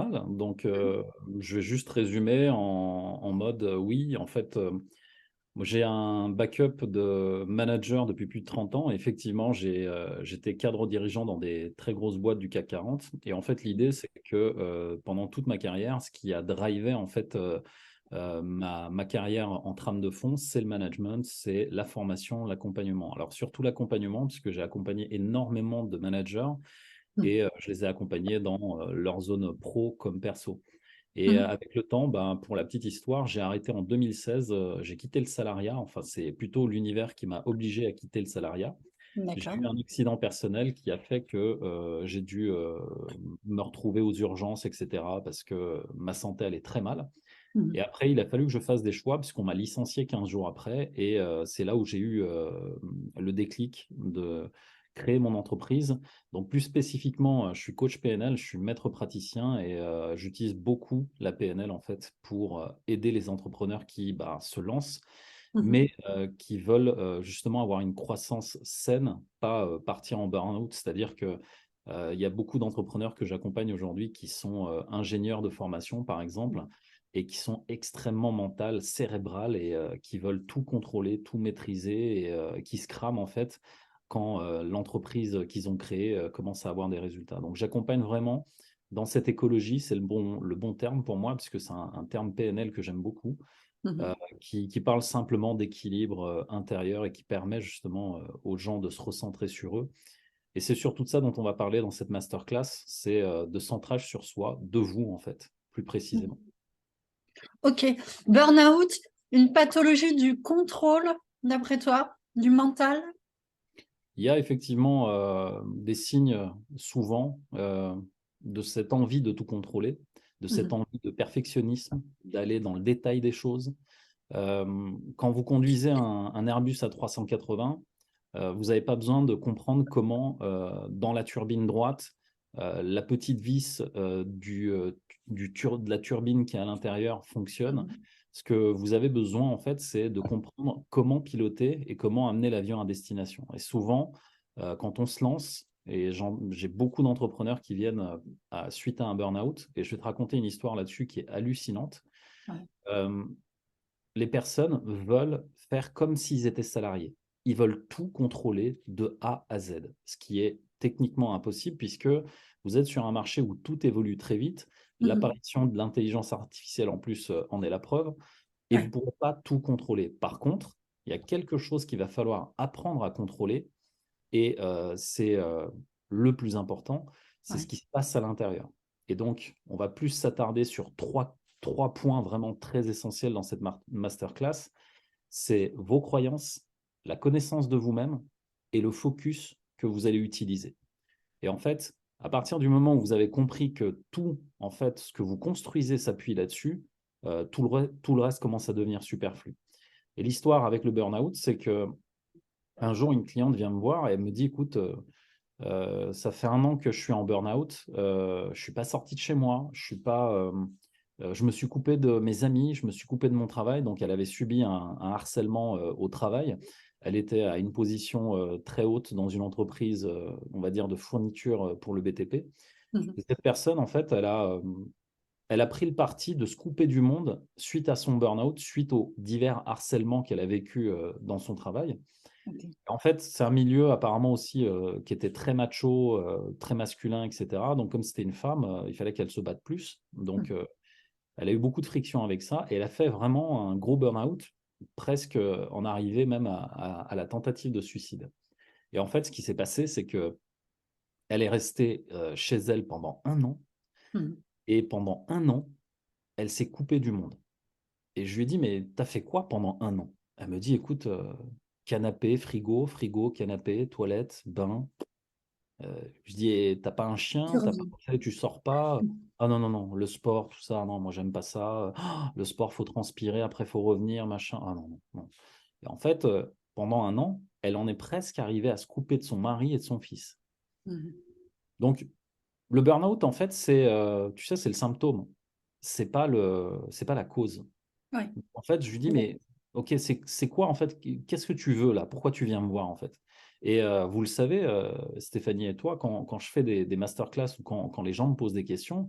mal. Donc, je vais juste résumer en mode oui, en fait, moi, j'ai un backup de manager depuis plus de 30 ans. Effectivement, j'étais cadre dirigeant dans des très grosses boîtes du CAC 40. Et en fait, l'idée, c'est que pendant toute ma carrière, ce qui a drivé en fait ma carrière en trame de fond, c'est le management, c'est la formation, l'accompagnement. Alors surtout l'accompagnement, puisque j'ai accompagné énormément de managers et je les ai accompagnés dans leur zone pro comme perso. Et Mhm. avec le temps, ben, pour la petite histoire, j'ai arrêté en 2016, j'ai quitté le salariat. Enfin, c'est plutôt l'univers qui m'a obligé à quitter le salariat. J'ai D'accord. eu un accident personnel qui a fait que j'ai dû me retrouver aux urgences, etc., parce que ma santé allait très mal. Et Mhm. après, il a fallu que je fasse des choix, puisqu'on m'a licencié 15 jours après. Et c'est là où j'ai eu le déclic de créer mon entreprise. Donc, plus spécifiquement, je suis coach PNL, je suis maître praticien et j'utilise beaucoup la PNL en fait pour aider les entrepreneurs qui se lancent, Mhm. mais qui veulent justement avoir une croissance saine, pas partir en burn-out. C'est-à-dire que il y a beaucoup d'entrepreneurs que j'accompagne aujourd'hui qui sont ingénieurs de formation, par exemple, et qui sont extrêmement mentales, cérébrales et qui veulent tout contrôler, tout maîtriser et qui se crament en fait quand l'entreprise qu'ils ont créée commence à avoir des résultats. Donc j'accompagne vraiment dans cette écologie, c'est le bon terme pour moi, puisque c'est un terme PNL que j'aime beaucoup, Mhm. qui parle simplement d'équilibre intérieur et qui permet justement aux gens de se recentrer sur eux. Et c'est surtout de ça dont on va parler dans cette masterclass, c'est de centrage sur soi, de vous en fait, plus Mhm. précisément. Ok. Burnout, une pathologie du contrôle, d'après toi, du mental? Il y a effectivement des signes souvent de cette envie de tout contrôler, de cette Mhm. envie de perfectionnisme, d'aller dans le détail des choses. Quand vous conduisez un Airbus A380, vous n'avez pas besoin de comprendre comment, dans la turbine droite, la petite vis de la turbine qui est à l'intérieur fonctionne. Mhm. Ce que vous avez besoin, en fait, c'est de comprendre comment piloter et comment amener l'avion à destination. Et souvent, quand on se lance, et j'ai beaucoup d'entrepreneurs qui viennent suite à un burn-out, et je vais te raconter une histoire là-dessus qui est hallucinante. Ouais. Euh, les personnes veulent faire comme s'ils étaient salariés. Ils veulent tout contrôler de A à Z, ce qui est techniquement impossible puisque vous êtes sur un marché où tout évolue très vite. Mhm. L'apparition de l'intelligence artificielle en plus en est la preuve et vous ne Ouais. pourrez pas tout contrôler. Par contre, il y a quelque chose qu'il va falloir apprendre à contrôler et c'est le plus important, c'est ce Ouais. qui se passe à l'intérieur. Et donc, on va plus s'attarder sur trois points vraiment très essentiels dans cette masterclass. C'est vos croyances, la connaissance de vous-même et le focus que vous allez utiliser. Et en fait, à partir du moment où vous avez compris que tout, en fait, ce que vous construisez s'appuie là-dessus, tout le reste commence à devenir superflu. Et l'histoire avec le burn-out, c'est que un jour, une cliente vient me voir et elle me dit, écoute, ça fait un an que je suis en burn-out. Je ne suis pas sorti de chez moi. Je suis pas, je me suis coupé de mes amis. Je me suis coupé de mon travail. Donc, elle avait subi un harcèlement au travail. Elle était à une position très haute dans une entreprise, on va dire, de fourniture pour le BTP. Mhm. Et cette personne, en fait, elle a pris le parti de se couper du monde suite à son burn-out, suite aux divers harcèlements qu'elle a vécu dans son travail. Ok. En fait, c'est un milieu apparemment aussi qui était très macho, très masculin, etc. Donc, comme c'était une femme, il fallait qu'elle se batte plus. Donc, Mhm. elle a eu beaucoup de friction avec ça et elle a fait vraiment un gros burn-out, presque en arrivée même à la tentative de suicide. Et en fait, ce qui s'est passé, c'est que elle est restée chez elle pendant un an Mhm. et pendant un an, elle s'est coupée du monde. Et je lui ai dit, mais t'as fait quoi pendant un an? Elle me dit, écoute, canapé, frigo, frigo, canapé, toilette, bain. Je dis, et t'as pas un chien, t'as pas, Survie. tu sors pas? Ah non, non, non, le sport, tout ça, non, moi j'aime pas ça. Ah, le sport, faut transpirer, après faut revenir, machin. Ah non, non, non. Et en fait, pendant un an, elle en est presque arrivée à se couper de son mari et de son fils. Mhm. Donc, le burn-out, en fait, tu sais, c'est le symptôme. C'est pas la cause. Ouais. En fait, je lui dis, mais ok, c'est quoi en fait? Qu'est-ce que tu veux là? Pourquoi tu viens me voir en fait? Et vous le savez, Stéphanie et toi, quand je fais des masterclass ou quand les gens me posent des questions,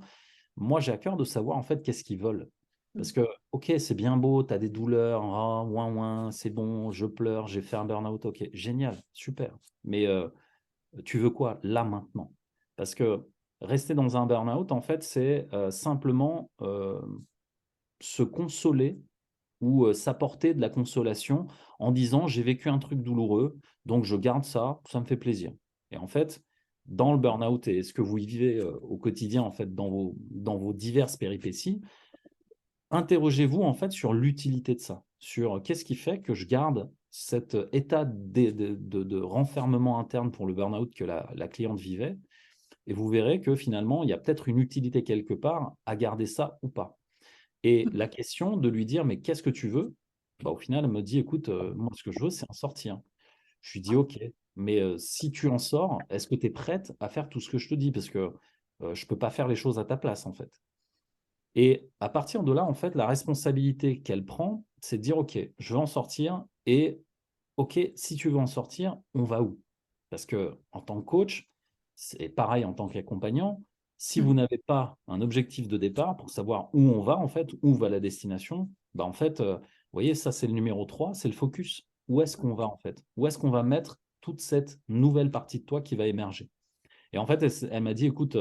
moi, j'ai à cœur de savoir en fait qu'est-ce qu'ils veulent. Parce que, ok, c'est bien beau, tu as des douleurs, ah, ouin, ouin, c'est bon, je pleure, j'ai fait un burn-out, ok, génial, super. Mais tu veux quoi là maintenant? Parce que rester dans un burn-out, en fait, c'est simplement se consoler ou s'apporter de la consolation en disant j'ai vécu un truc douloureux, donc je garde ça, ça me fait plaisir. Et en fait, dans le burn-out et ce que vous vivez au quotidien, en fait, dans vos diverses péripéties, interrogez-vous en fait sur l'utilité de ça, sur qu'est-ce qui fait que je garde cet état de renfermement interne pour le burn-out que la cliente vivait, et vous verrez que finalement, il y a peut-être une utilité quelque part à garder ça ou pas. Et la question de lui dire, mais qu'est-ce que tu veux? Bah, au final, elle me dit, écoute, moi, ce que je veux, c'est en sortir. Je lui dis, ok, mais si tu en sors, est-ce que tu es prête à faire tout ce que je te dis? Parce que je ne peux pas faire les choses à ta place, en fait. Et à partir de là, en fait, la responsabilité qu'elle prend, c'est de dire, ok, je veux en sortir et ok, si tu veux en sortir, on va où? Parce que en tant que coach, c'est pareil en tant qu'accompagnant, si vous Mm. n'avez pas un objectif de départ pour savoir où on va, en fait, où va la destination, bah en fait, vous voyez, ça c'est le numéro 3, c'est le focus. Où est-ce qu'on va en fait? Où est-ce qu'on va mettre toute cette nouvelle partie de toi qui va émerger? Et en fait, elle m'a dit, écoute,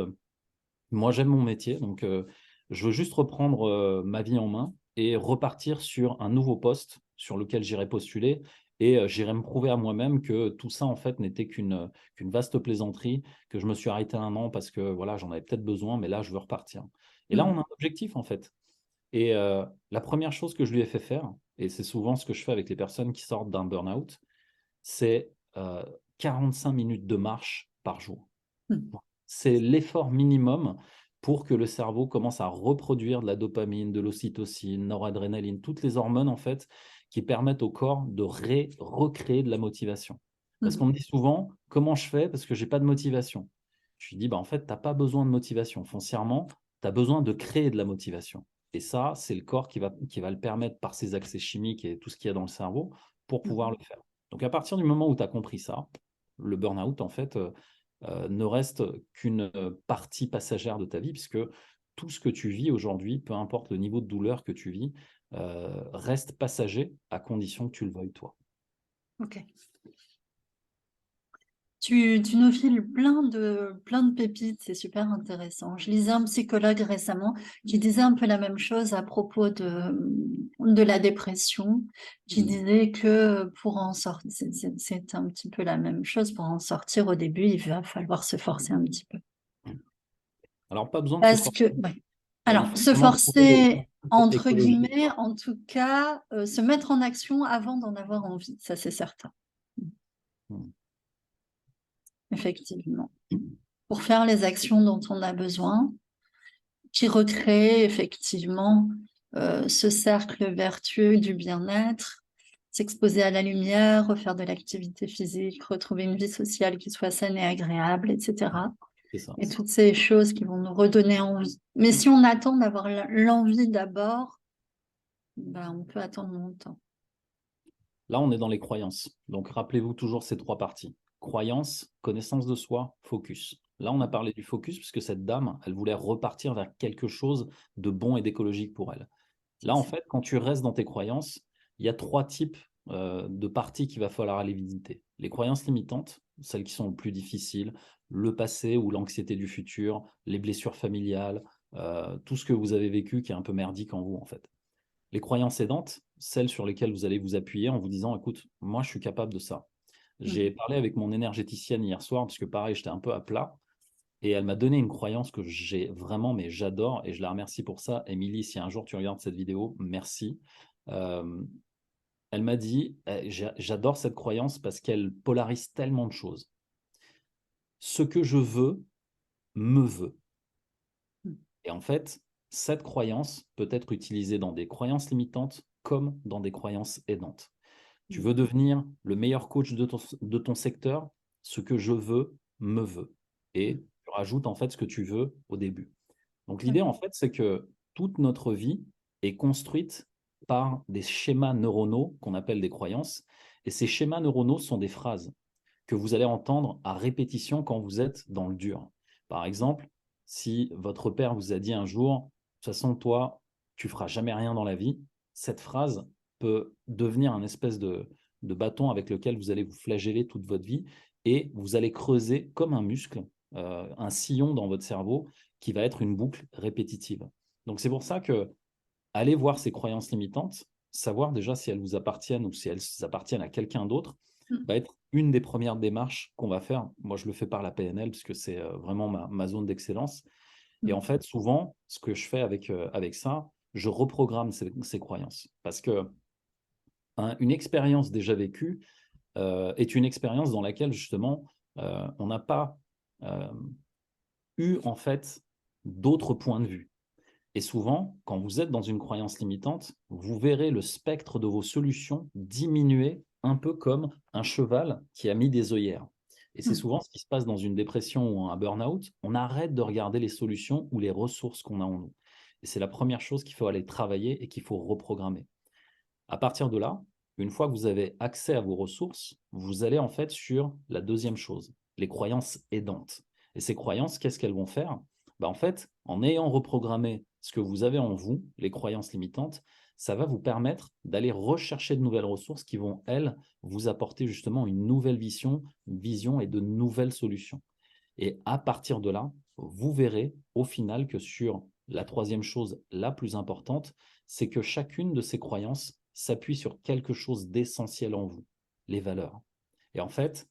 moi j'aime mon métier, donc je veux juste reprendre ma vie en main et repartir sur un nouveau poste sur lequel j'irai postuler et j'irai me prouver à moi-même que tout ça en fait n'était qu'une vaste plaisanterie, que je me suis arrêté un an parce que voilà, j'en avais peut-être besoin, mais là je veux repartir. Et là on a Mm. un objectif en fait. Et la première chose que je lui ai fait faire, et c'est souvent ce que je fais avec les personnes qui sortent d'un burn-out, c'est 45 minutes de marche par jour. Mm. C'est l'effort minimum pour que le cerveau commence à reproduire de la dopamine, de l'ocytocine, noradrénaline, toutes les hormones en fait qui permettent au corps de recréer de la motivation. Parce qu'on Mm. me dit souvent, comment je fais parce que j'ai pas de motivation. Je lui dis, bah, en fait, tu n'as pas besoin de motivation. Foncièrement, tu as besoin de créer de la motivation. Et ça, c'est le corps qui va le permettre par ses accès chimiques et tout ce qu'il y a dans le cerveau pour pouvoir Mm. le faire. Donc à partir du moment où tu as compris ça, le burn-out, en fait, ne reste qu'une partie passagère de ta vie, puisque tout ce que tu vis aujourd'hui, peu importe le niveau de douleur que tu vis, reste passager à condition que tu le veuilles toi. Ok. Tu nous files plein de pépites, c'est super intéressant. Je lisais un psychologue récemment qui disait un peu la même chose à propos de la dépression, qui Mm. disait que pour en sortir, c'est un petit peu la même chose, pour en sortir au début, il va falloir se forcer un petit peu. Alors, pas besoin de se Parce forcer. que, ouais. Il Alors, faut se vraiment trouver des forcer, principes entre écologiques, guillemets, quoi. en tout cas, se mettre en action avant d'en avoir envie, ça c'est certain, Mm. effectivement. Pour faire les actions dont on a besoin, qui recrée effectivement ce cercle vertueux du bien-être, s'exposer à la lumière, refaire de l'activité physique, retrouver une vie sociale qui soit saine et agréable, etc. C'est ça. Et toutes ces choses qui vont nous redonner envie. Mais si on attend d'avoir l'envie d'abord, ben, on peut attendre longtemps. Là, on est dans les croyances. Donc, rappelez-vous toujours ces trois parties. Croyance, connaissance de soi, focus. Là, on a parlé du focus puisque cette dame, elle voulait repartir vers quelque chose de bon et d'écologique pour elle. Là, en fait, quand tu restes dans tes croyances, il y a trois types de parties qu'il va falloir aller visiter. Les croyances limitantes, celles qui sont le plus difficiles, le passé ou l'anxiété du futur, les blessures familiales, tout ce que vous avez vécu qui est un peu merdique en vous, en fait. Les croyances aidantes, celles sur lesquelles vous allez vous appuyer en vous disant, écoute, moi, je suis capable de ça. J'ai Mhm. parlé avec mon énergéticienne hier soir, parce que pareil, j'étais un peu à plat, et elle m'a donné une croyance que j'ai vraiment, mais j'adore, et je la remercie pour ça. Émilie, si un jour tu regardes cette vidéo, merci. Euh, Elle m'a dit, j'adore cette croyance parce qu'elle polarise tellement de choses. Ce que je veux, me veut. Et en fait, cette croyance peut être utilisée dans des croyances limitantes comme dans des croyances aidantes. Tu veux devenir le meilleur coach de ton secteur, ce que je veux, me veut. Et tu rajoutes en fait ce que tu veux au début. Donc l'idée en fait, c'est que toute notre vie est construite par des schémas neuronaux qu'on appelle des croyances. Et ces schémas neuronaux sont des phrases que vous allez entendre à répétition quand vous êtes dans le dur. Par exemple, si votre père vous a dit un jour, de toute façon, toi, tu feras jamais rien dans la vie, cette phrase peut devenir un espèce de bâton avec lequel vous allez vous flageller toute votre vie et vous allez creuser comme un muscle, un sillon dans votre cerveau qui va être une boucle répétitive. Donc c'est pour ça que aller voir ces croyances limitantes, savoir déjà si elles vous appartiennent ou si elles appartiennent à quelqu'un d'autre, va être une des premières démarches qu'on va faire. Moi, je le fais par la PNL puisque c'est vraiment ma zone d'excellence. Et en fait, souvent, ce que je fais avec ça, je reprogramme ces croyances. Parce que une expérience déjà vécue est une expérience dans laquelle, justement, on n'a pas eu, en fait, d'autres points de vue. Et souvent, quand vous êtes dans une croyance limitante, vous verrez le spectre de vos solutions diminuer un peu comme un cheval qui a mis des œillères. Et c'est souvent ce qui se passe dans une dépression ou un burn-out. On arrête de regarder les solutions ou les ressources qu'on a en nous. Et c'est la première chose qu'il faut aller travailler et qu'il faut reprogrammer. À partir de là, une fois que vous avez accès à vos ressources, vous allez en fait sur la deuxième chose, les croyances aidantes. Et ces croyances, qu'est-ce qu'elles vont faire? En fait, en ayant reprogrammé ce que vous avez en vous, les croyances limitantes, ça va vous permettre d'aller rechercher de nouvelles ressources qui vont, elles, vous apporter justement une nouvelle vision et de nouvelles solutions. Et à partir de là, vous verrez au final que sur la troisième chose la plus importante, c'est que chacune de ces croyances s'appuie sur quelque chose d'essentiel en vous, les valeurs. Et en fait,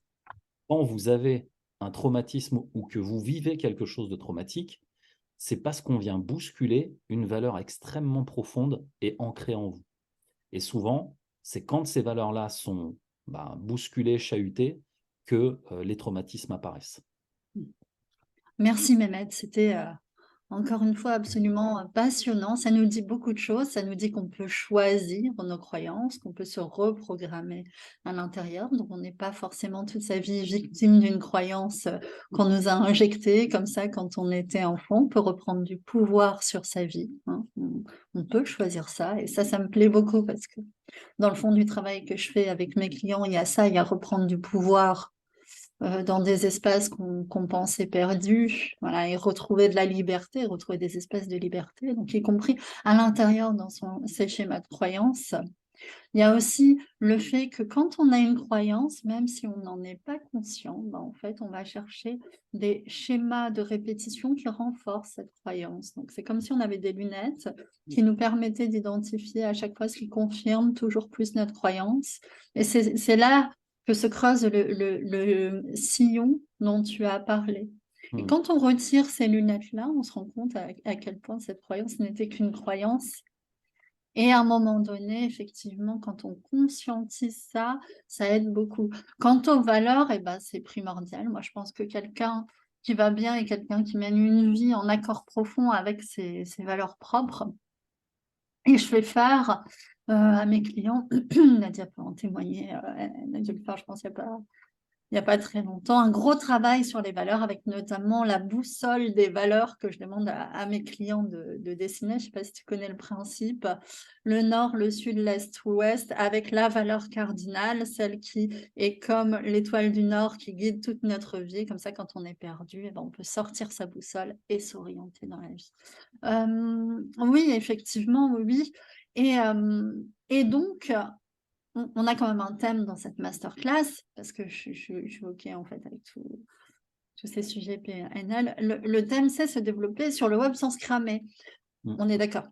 quand vous avez un traumatisme ou que vous vivez quelque chose de traumatique, c'est parce qu'on vient bousculer une valeur extrêmement profonde et ancrée en vous. Et souvent, c'est quand ces valeurs-là sont bousculées, chahutées, que les traumatismes apparaissent. Merci Mehmet, c'était encore une fois absolument passionnant. Ça nous dit beaucoup de choses, ça nous dit qu'on peut choisir nos croyances, qu'on peut se reprogrammer à l'intérieur. Donc on n'est pas forcément toute sa vie victime d'une croyance qu'on nous a injectée comme ça quand on était enfant. On peut reprendre du pouvoir sur sa vie, hein. On peut choisir ça et ça me plaît beaucoup parce que dans le fond du travail que je fais avec mes clients, il y a ça, il y a reprendre du pouvoir dans des espaces qu'on pensait perdus, voilà, et retrouver de la liberté, retrouver des espaces de liberté, donc y compris à l'intérieur dans ses schémas de croyances. Il y a aussi le fait que quand on a une croyance, même si on n'en est pas conscient, en fait, on va chercher des schémas de répétition qui renforcent cette croyance. Donc, c'est comme si on avait des lunettes qui nous permettaient d'identifier à chaque fois ce qui confirme toujours plus notre croyance. Et c'est là que se creuse le sillon dont tu as parlé. Et quand on retire ces lunettes-là, on se rend compte à quel point cette croyance n'était qu'une croyance. Et à un moment donné, effectivement, quand on conscientise ça, ça aide beaucoup. Quant aux valeurs, c'est primordial. Moi, je pense que quelqu'un qui va bien est quelqu'un qui mène une vie en accord profond avec ses valeurs propres. Et je fais faire à mes clients, Nadia peut en témoigner, elle a dû le faire, je pense, il n'y a pas très longtemps, un gros travail sur les valeurs avec notamment la boussole des valeurs que je demande à mes clients de dessiner. Je ne sais pas si tu connais le principe. Le nord, le sud, l'est, l'ouest, avec la valeur cardinale, celle qui est comme l'étoile du nord qui guide toute notre vie. Comme ça, quand on est perdu, on peut sortir sa boussole et s'orienter dans la vie. Oui, effectivement, oui. Et donc, on a quand même un thème dans cette masterclass, parce que je suis OK en fait avec tous ces sujets PNL. Le thème, c'est se développer sur le web sans se cramer. On est d'accord.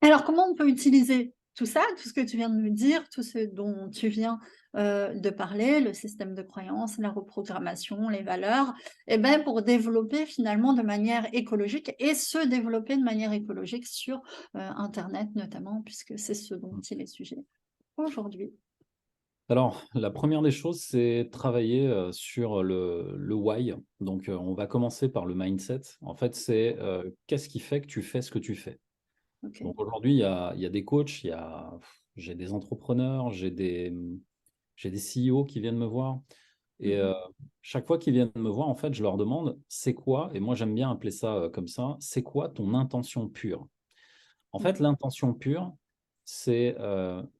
Alors, comment on peut utiliser tout ça, tout ce que tu viens de me dire, tout ce dont tu viens de parler, le système de croyance, la reprogrammation, les valeurs, pour développer finalement de manière écologique et se développer de manière écologique sur Internet notamment, puisque c'est ce dont il est sujet aujourd'hui. Alors, la première des choses, c'est travailler sur le why. Donc, on va commencer par le mindset. En fait, c'est qu'est-ce qui fait que tu fais ce que tu fais? Okay. Donc, aujourd'hui, il y a des coachs, j'ai des entrepreneurs, j'ai des CEO qui viennent me voir. Et chaque fois qu'ils viennent me voir, en fait, je leur demande, c'est quoi, et moi j'aime bien appeler ça comme ça, c'est quoi ton intention pure? En fait, l'intention pure, c'est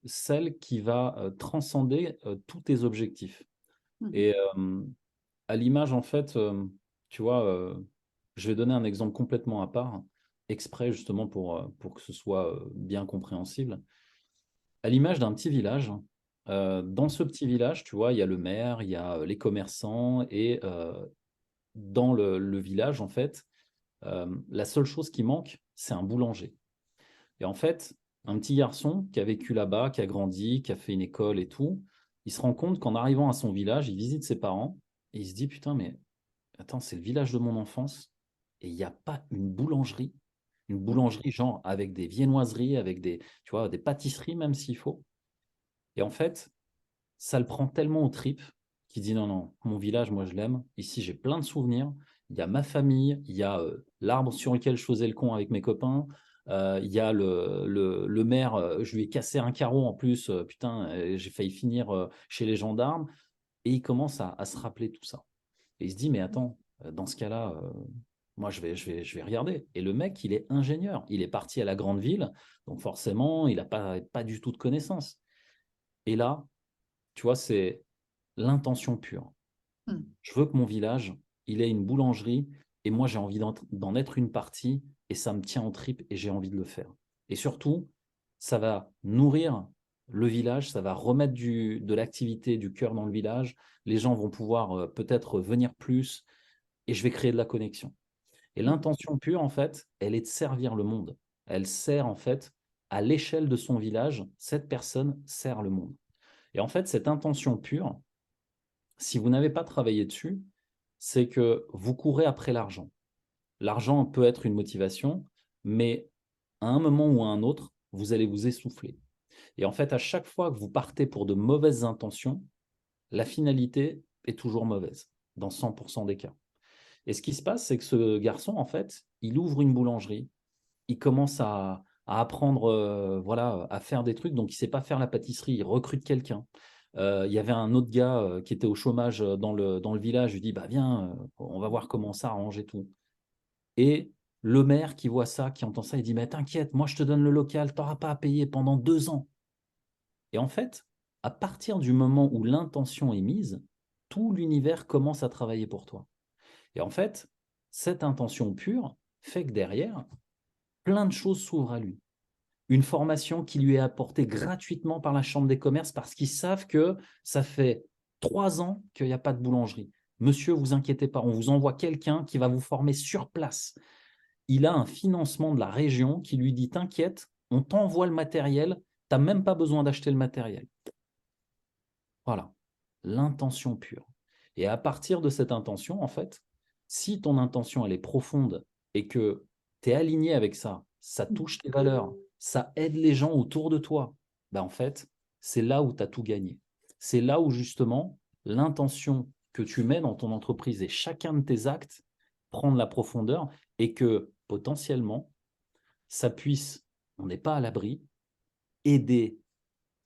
celle qui va transcender tous tes objectifs. Et à l'image, en fait, tu vois, Je vais donner un exemple complètement à part, exprès justement pour que ce soit bien compréhensible. À l'image d'un petit village, dans ce petit village, tu vois, il y a le maire, il y a les commerçants, et dans le village, en fait, la seule chose qui manque, c'est un boulanger. Et en fait, un petit garçon qui a vécu là-bas, qui a grandi, qui a fait une école et tout, il se rend compte qu'en arrivant à son village, il visite ses parents et il se dit, putain, mais attends, c'est le village de mon enfance et il n'y a pas une boulangerie genre avec des viennoiseries, avec des, tu vois, des pâtisseries même s'il faut. Et en fait, ça le prend tellement aux tripes qu'il dit non, non, mon village, moi je l'aime. Ici, j'ai plein de souvenirs. Il y a ma famille, il y a l'arbre sur lequel je faisais le con avec mes copains. Il y a le maire, je lui ai cassé un carreau en plus, putain, j'ai failli finir chez les gendarmes. Et il commence à se rappeler tout ça. Et il se dit, mais attends, dans ce cas-là, moi je vais regarder. Et le mec, il est ingénieur. Il est parti à la grande ville, donc forcément, il n'a pas du tout de connaissances. Et là, tu vois, c'est l'intention pure. Mm. Je veux que mon village, il ait une boulangerie et moi, j'ai envie d'en être une partie et ça me tient en tripes et j'ai envie de le faire. Et surtout, ça va nourrir le village, ça va remettre de l'activité, du cœur dans le village. Les gens vont pouvoir peut-être venir plus et je vais créer de la connexion. Et l'intention pure, en fait, elle est de servir le monde. Elle sert, en fait, à l'échelle de son village, cette personne sert le monde. Et en fait, cette intention pure, si vous n'avez pas travaillé dessus, c'est que vous courez après l'argent. L'argent peut être une motivation, mais à un moment ou à un autre, vous allez vous essouffler. Et en fait, à chaque fois que vous partez pour de mauvaises intentions, la finalité est toujours mauvaise, dans 100% des cas. Et ce qui se passe, c'est que ce garçon, en fait, il ouvre une boulangerie, il commence à apprendre voilà, à faire des trucs. Donc, il ne sait pas faire la pâtisserie, il recrute quelqu'un. Il y avait un autre gars qui était au chômage dans le village. Je lui dis, bah, viens, on va voir comment ça arrange et tout. Et le maire qui voit ça, qui entend ça, il dit, mais t'inquiète, moi je te donne le local, tu n'auras pas à payer pendant 2 ans. Et en fait, à partir du moment où l'intention est mise, tout l'univers commence à travailler pour toi. Et en fait, cette intention pure fait que derrière, plein de choses s'ouvrent à lui. Une formation qui lui est apportée gratuitement par la Chambre des commerces parce qu'ils savent que ça fait 3 ans qu'il n'y a pas de boulangerie. Monsieur, vous inquiétez pas, on vous envoie quelqu'un qui va vous former sur place. Il a un financement de la région qui lui dit, t'inquiète, on t'envoie le matériel, tu n'as même pas besoin d'acheter le matériel. Voilà, l'intention pure. Et à partir de cette intention, en fait, si ton intention, elle est profonde et que tu es aligné avec ça, ça touche tes valeurs, ça aide les gens autour de toi, ben en fait, c'est là où tu as tout gagné. C'est là où justement l'intention que tu mets dans ton entreprise et chacun de tes actes prend de la profondeur et que potentiellement, ça puisse, on n'est pas à l'abri, aider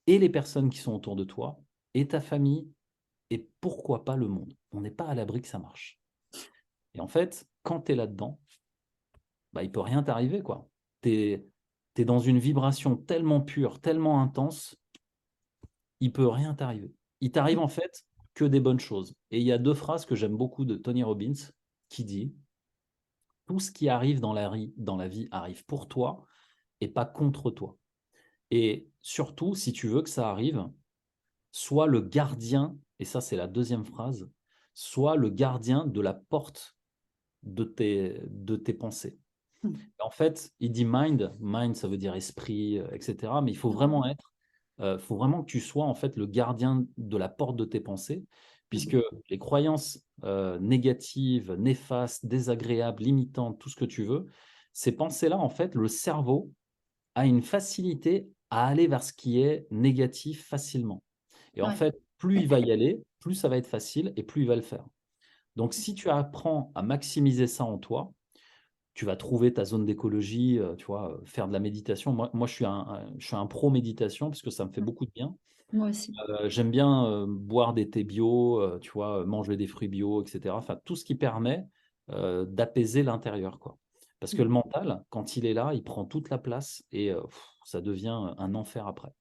et les personnes qui sont autour de toi et ta famille et pourquoi pas le monde. On n'est pas à l'abri que ça marche. Et en fait, quand tu es là-dedans, bah, il ne peut rien t'arriver, quoi. Tu es dans une vibration tellement pure, tellement intense, il ne peut rien t'arriver. Il t'arrive en fait que des bonnes choses. Et il y a 2 phrases que j'aime beaucoup de Tony Robbins qui dit, tout ce qui arrive dans la vie arrive pour toi et pas contre toi. Et surtout, si tu veux que ça arrive, sois le gardien, et ça c'est la deuxième phrase, sois le gardien de la porte de tes pensées. En fait, il dit mind ça veut dire esprit, etc. Mais il faut vraiment que tu sois en fait le gardien de la porte de tes pensées, puisque les croyances négatives, néfastes, désagréables, limitantes, tout ce que tu veux, ces pensées-là, en fait, le cerveau a une facilité à aller vers ce qui est négatif facilement. Et en Ouais. fait, plus il va y aller, plus ça va être facile et plus il va le faire. Donc, si tu apprends à maximiser ça en toi, tu vas trouver ta zone d'écologie, tu vois, faire de la méditation. Moi je suis un pro méditation parce que ça me fait beaucoup de bien. Moi aussi. J'aime bien boire des thés bio, tu vois, manger des fruits bio, etc. Enfin, tout ce qui permet d'apaiser l'intérieur, quoi. Parce que le mental, quand il est là, il prend toute la place et ça devient un enfer après.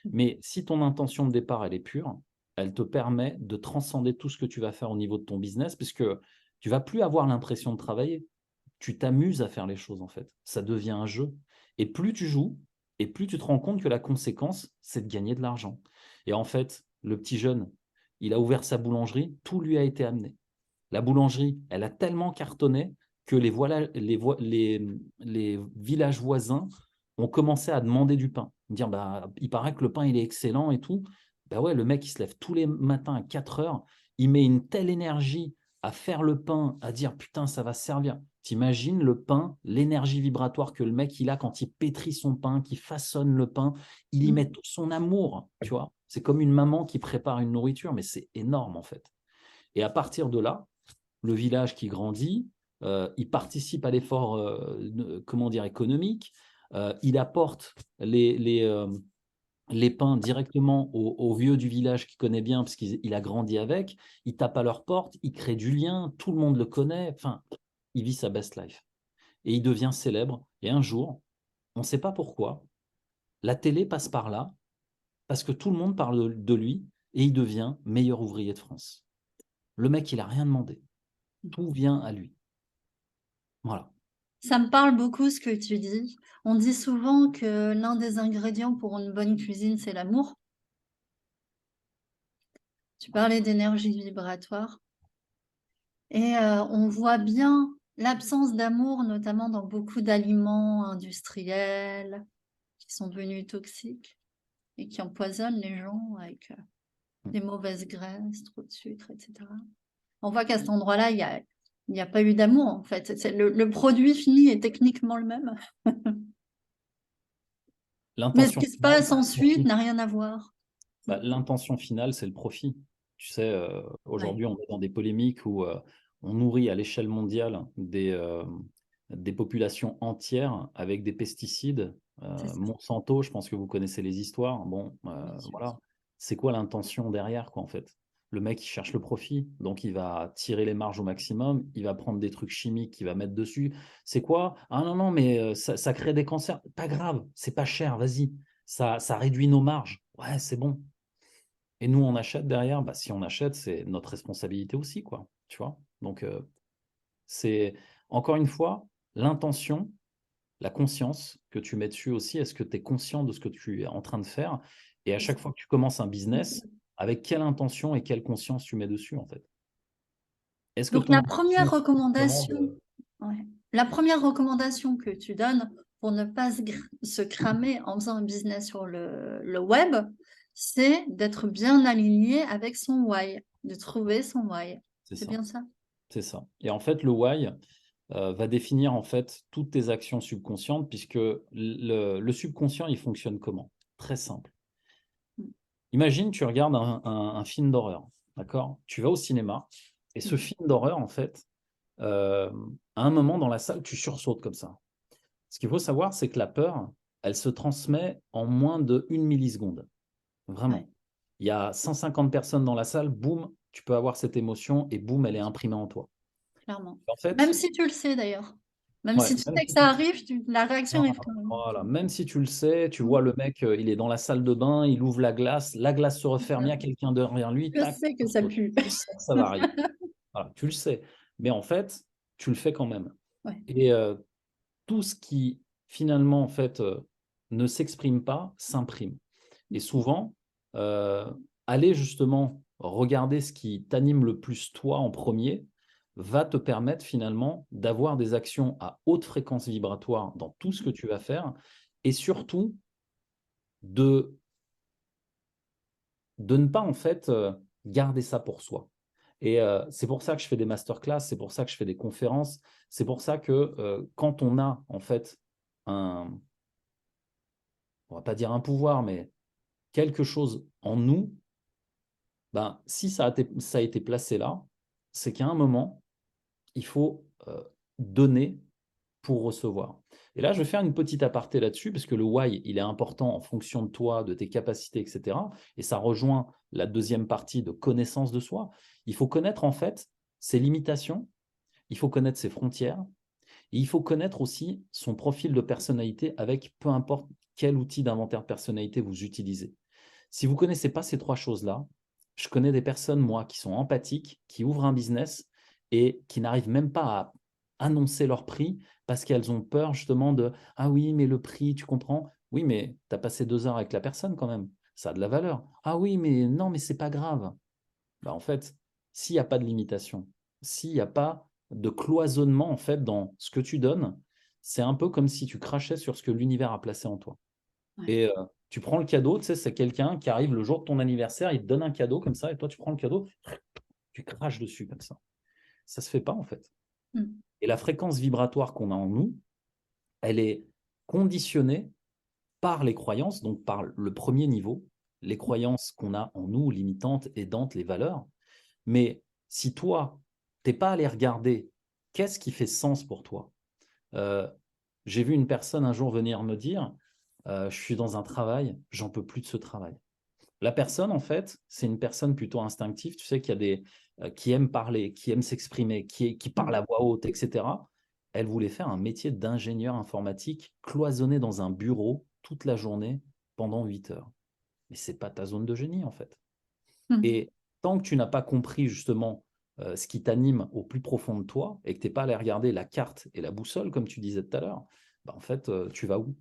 Mais si ton intention de départ, elle est pure, elle te permet de transcender tout ce que tu vas faire au niveau de ton business, puisque tu vas plus avoir l'impression de travailler. tu t'amuses à faire les choses en fait. Ça devient un jeu. Et plus tu joues, et plus tu te rends compte que la conséquence, c'est de gagner de l'argent. Et en fait, le petit jeune, il a ouvert sa boulangerie, tout lui a été amené. La boulangerie, elle a tellement cartonné que les villages voisins ont commencé à demander du pain. Dire, bah, il paraît que le pain, il est excellent et tout. Bah ouais, le mec, il se lève tous les matins à 4 heures, il met une telle énergie à faire le pain, à dire, putain, ça va servir. T'imagines le pain, l'énergie vibratoire que le mec, il a quand il pétrit son pain, qu'il façonne le pain, il y met tout son amour, tu vois. C'est comme une maman qui prépare une nourriture, mais c'est énorme, en fait. Et à partir de là, le village qui grandit, il participe à l'effort comment dire, économique, il apporte les pains directement aux vieux du village qui connaît bien parce qu'il a grandi avec, il tape à leur porte, il crée du lien, tout le monde le connaît, enfin, il vit sa best life. Et il devient célèbre. Et un jour, on ne sait pas pourquoi, la télé passe par là parce que tout le monde parle de lui et il devient meilleur ouvrier de France. Le mec, il n'a rien demandé. Tout vient à lui. Voilà. Ça me parle beaucoup ce que tu dis. On dit souvent que l'un des ingrédients pour une bonne cuisine, c'est l'amour. Tu parlais d'énergie vibratoire. Et on voit bien l'absence d'amour, notamment dans beaucoup d'aliments industriels qui sont devenus toxiques et qui empoisonnent les gens avec des mauvaises graisses, trop de sucre, etc. On voit qu'à cet endroit-là, il n'y a pas eu d'amour, en fait. Le produit fini est techniquement le même. Mais ce L'intention qui se finale, passe ensuite n'a rien à voir. l'intention finale, c'est le profit. Tu sais, Ouais, aujourd'hui, on est dans des polémiques où on nourrit à l'échelle mondiale des populations entières avec des pesticides. c'est ça, Monsanto, je pense que vous connaissez les histoires. Bon, bien sûr. voilà. C'est quoi l'intention derrière, quoi, en fait? Le mec, il cherche le profit, donc il va tirer les marges au maximum, il va prendre des trucs chimiques qu'il va mettre dessus. C'est quoi? Ah non, non, mais ça crée des cancers. Pas grave, c'est pas cher, vas-y. Ça réduit nos marges. Ouais, c'est bon. Et nous, on achète derrière. Bah, si on achète, c'est notre responsabilité aussi, quoi. Tu vois? Donc, c'est encore une fois l'intention, la conscience que tu mets dessus aussi. Est-ce que tu es conscient de ce que tu es en train de faire? Et à C'est ça. chaque fois que tu commences un business, avec quelle intention et quelle conscience tu mets dessus, en fait? Est-ce que Donc ton intention, c'est simplement de... ouais, la première recommandation que tu donnes pour ne pas se cramer en faisant un business sur le web, c'est d'être bien aligné avec son why, de trouver son why. C'est C'est ça, bien ça? c'est ça. Et en fait, le why va définir en fait toutes tes actions subconscientes, puisque le subconscient, il fonctionne comment? Très simple. Imagine, tu regardes un film d'horreur, d'accord? Tu vas au cinéma, et ce Mhm. film d'horreur, en fait, euh, à un moment dans la salle, tu sursautes comme ça. Ce qu'il faut savoir, c'est que la peur, elle se transmet en moins de 1 milliseconde. Ouais, Vraiment. Il y a 150 personnes dans la salle, boum, tu peux avoir cette émotion, et boum, elle est imprimée en toi. clairement. En Même fait, si tu le sais d'ailleurs. Même ouais, si tu même sais que si ça tu arrive, la réaction arrive quand même. Voilà, même si tu le sais, tu vois Mhm. le mec, il est dans la salle de bain, il ouvre la glace se referme, il y a quelqu'un derrière lui, Je tac, sais que tu ça sautes. pue. Tu sais que ça va arriver. Voilà, tu le sais. Mais en fait, tu le fais quand même. Ouais. Et tout ce qui finalement en fait ne s'exprime pas s'imprime. Et souvent, aller justement regarder ce qui t'anime le plus toi en premier va te permettre finalement d'avoir des actions à haute fréquence vibratoire dans tout ce que tu vas faire et surtout de, de ne pas en fait garder ça pour soi. Et c'est pour ça que je fais des masterclass, c'est pour ça que je fais des conférences, c'est pour ça que quand on a en fait un, on va pas dire un pouvoir, mais quelque chose en nous, ben, si ça a été placé là, c'est qu'à un moment, il faut donner pour recevoir. Et là, je vais faire une petite aparté là-dessus, parce que le why, il est important en fonction de toi, de tes capacités, etc. Et ça rejoint la deuxième partie de connaissance de soi. Il faut connaître en fait ses limitations, il faut connaître ses frontières, et il faut connaître aussi son profil de personnalité avec peu importe quel outil d'inventaire de personnalité vous utilisez. Si vous ne connaissez pas ces trois choses-là, je connais des personnes, moi, qui sont empathiques, qui ouvrent un business et qui n'arrivent même pas annoncer leur prix parce qu'elles ont peur justement de « Ah oui, mais le prix, tu comprends ?» Oui, mais tu as passé 2 heures avec la personne quand même. Ça a de la valeur. « Ah oui, mais non, mais c'est pas grave. » En fait, s'il n'y a pas de limitation, s'il n'y a pas de cloisonnement en fait dans ce que tu donnes, c'est un peu comme si tu crachais sur ce que l'univers a placé en toi. Ouais. Et tu prends le cadeau, tu sais, c'est quelqu'un qui arrive le jour de ton anniversaire, il te donne un cadeau comme ça, et toi tu prends le cadeau, tu craches dessus comme ça. Ça se fait pas en fait. Mm. Et la fréquence vibratoire qu'on a en nous, elle est conditionnée par les croyances, donc par le premier niveau, les croyances qu'on a en nous, limitantes, aidantes, les valeurs. Mais si toi, tu n'es pas allé regarder qu'est-ce qui fait sens pour toi. J'ai vu une personne un jour venir me dire je suis dans un travail, j'en peux plus de ce travail. La personne, en fait, c'est une personne plutôt instinctive, tu sais, qui aime parler, qui aime s'exprimer, qui parle à voix haute, etc. Elle voulait faire un métier d'ingénieur informatique cloisonné dans un bureau toute la journée pendant 8 heures. Mais ce n'est pas ta zone de génie, en fait. Mm. Et tant que tu n'as pas compris justement ce qui t'anime au plus profond de toi et que tu n'es pas allé regarder la carte et la boussole, comme tu disais tout à l'heure, en fait, tu vas où?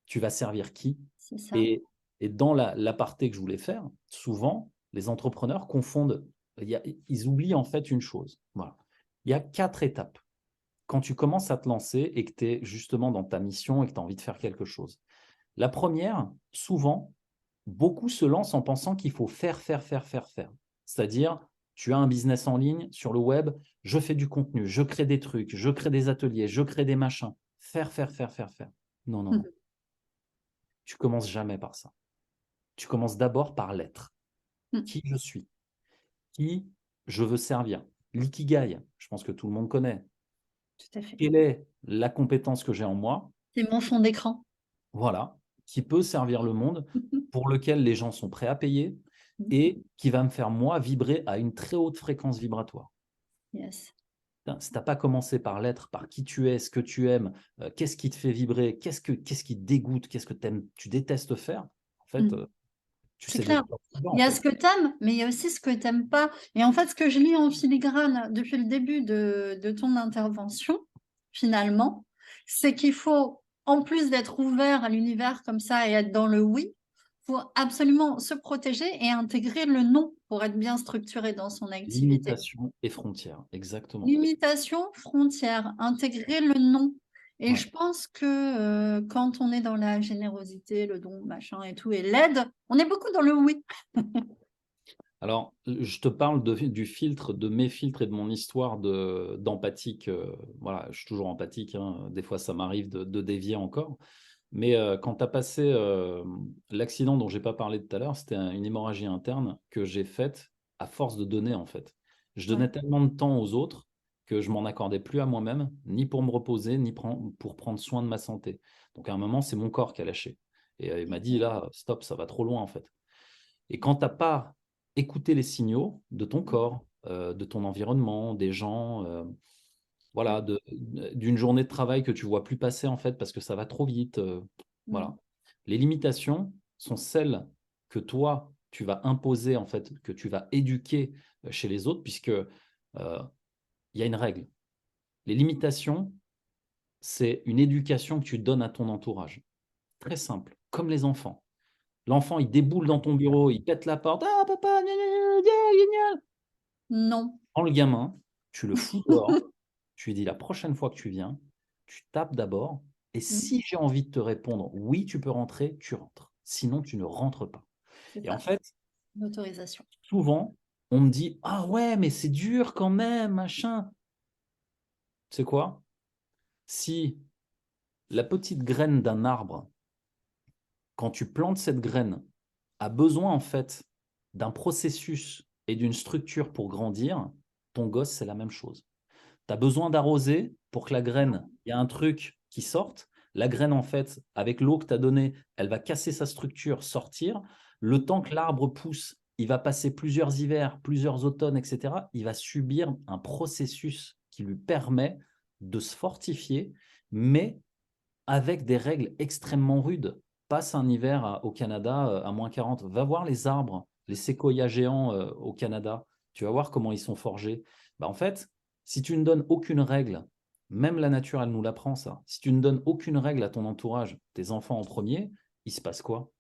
Tu vas servir qui? C'est ça. Et, et dans l'aparté que je voulais faire, souvent, les entrepreneurs confondent, ils oublient en fait une chose. Voilà. Il y a 4 étapes. Quand tu commences à te lancer et que tu es justement dans ta mission et que tu as envie de faire quelque chose. La première, souvent, beaucoup se lancent en pensant qu'il faut faire, faire, faire, faire, faire. C'est-à-dire, tu as un business en ligne sur le web, je fais du contenu, je crée des trucs, je crée des ateliers, je crée des machins. Faire, faire, faire, faire, faire. Non, non, non. Mm. Tu commences jamais par ça. Tu commences d'abord par l'être. Mm. Qui je suis, qui je veux servir. L'ikigai, je pense que tout le monde connaît. Tout à fait. Quelle est la compétence que j'ai en moi, C'est mon fond d'écran. voilà, qui peut servir le monde, pour lequel les gens sont prêts à payer Mm. et qui va me faire, moi, vibrer à une très haute fréquence vibratoire. Yes. Si tu n'as pas commencé par l'être, par qui tu es, ce que tu aimes, qu'est-ce qui te fait vibrer, qu'est-ce qui te dégoûte, qu'est-ce que tu détestes faire, en fait, Mm. tu C'est sais déjà clair. pas où tu vas, Il en y a fait. ce que tu aimes, mais il y a aussi ce que tu n'aimes pas. Et en fait, ce que je lis en filigrane depuis le début de ton intervention, finalement, c'est qu'il faut, en plus d'être ouvert à l'univers comme ça et être dans le oui, il faut absolument se protéger et intégrer le non pour être bien structuré dans son activité. Limitation et frontières, exactement. Limitation, frontière, intégrer le non. Et Ouais. je pense que quand on est dans la générosité, le don, machin et tout, et l'aide, on est beaucoup dans le oui. Alors, je te parle du filtre, de mes filtres et de mon histoire d'empathique. Voilà, je suis toujours empathique, hein. Des fois, ça m'arrive de dévier encore. Mais quand tu as passé l'accident dont je n'ai pas parlé tout à l'heure, c'était une hémorragie interne que j'ai faite à force de donner, en fait. Je Ouais. donnais tellement de temps aux autres que je m'en accordais plus à moi-même, ni pour me reposer, ni pour prendre soin de ma santé. Donc, à un moment, c'est mon corps qui a lâché. Et il m'a dit, là, stop, ça va trop loin, en fait. Et quand tu n'as pas écouté les signaux de ton corps, de ton environnement, des gens, voilà, d'une journée de travail que tu vois plus passer en fait parce que ça va trop vite. Voilà. Mm. Les limitations sont celles que toi, tu vas imposer en fait, que tu vas éduquer chez les autres puisque il y a une règle. Les limitations, c'est une éducation que tu donnes à ton entourage. Très simple, comme les enfants. L'enfant, il déboule dans ton bureau, il pète la porte. Ah, papa, gna, gna, gna, gna, gna. Non. Prends le gamin, tu le fous dehors, tu lui dis la prochaine fois que tu viens, tu tapes d'abord, et Mm. si j'ai envie de te répondre, oui, tu peux rentrer, tu rentres. Sinon, tu ne rentres pas. C'est Et en ça, fait, l'autorisation. souvent, on me dit, ah ouais, mais c'est dur quand même, machin. Tu sais quoi? Si la petite graine d'un arbre, quand tu plantes cette graine, a besoin en fait d'un processus et d'une structure pour grandir, ton gosse, c'est la même chose. Tu as besoin d'arroser pour que la graine, il y a un truc qui sorte. La graine, en fait, avec l'eau que tu as donnée, elle va casser sa structure, sortir. Le temps que l'arbre pousse, il va passer plusieurs hivers, plusieurs automnes, etc. Il va subir un processus qui lui permet de se fortifier, mais avec des règles extrêmement rudes. Passe un hiver au Canada à -40. Va voir les arbres, les séquoias géants au Canada. Tu vas voir comment ils sont forgés. En fait, si tu ne donnes aucune règle, même la nature, elle nous l'apprend, ça. Si tu ne donnes aucune règle à ton entourage, tes enfants en premier, il se passe quoi?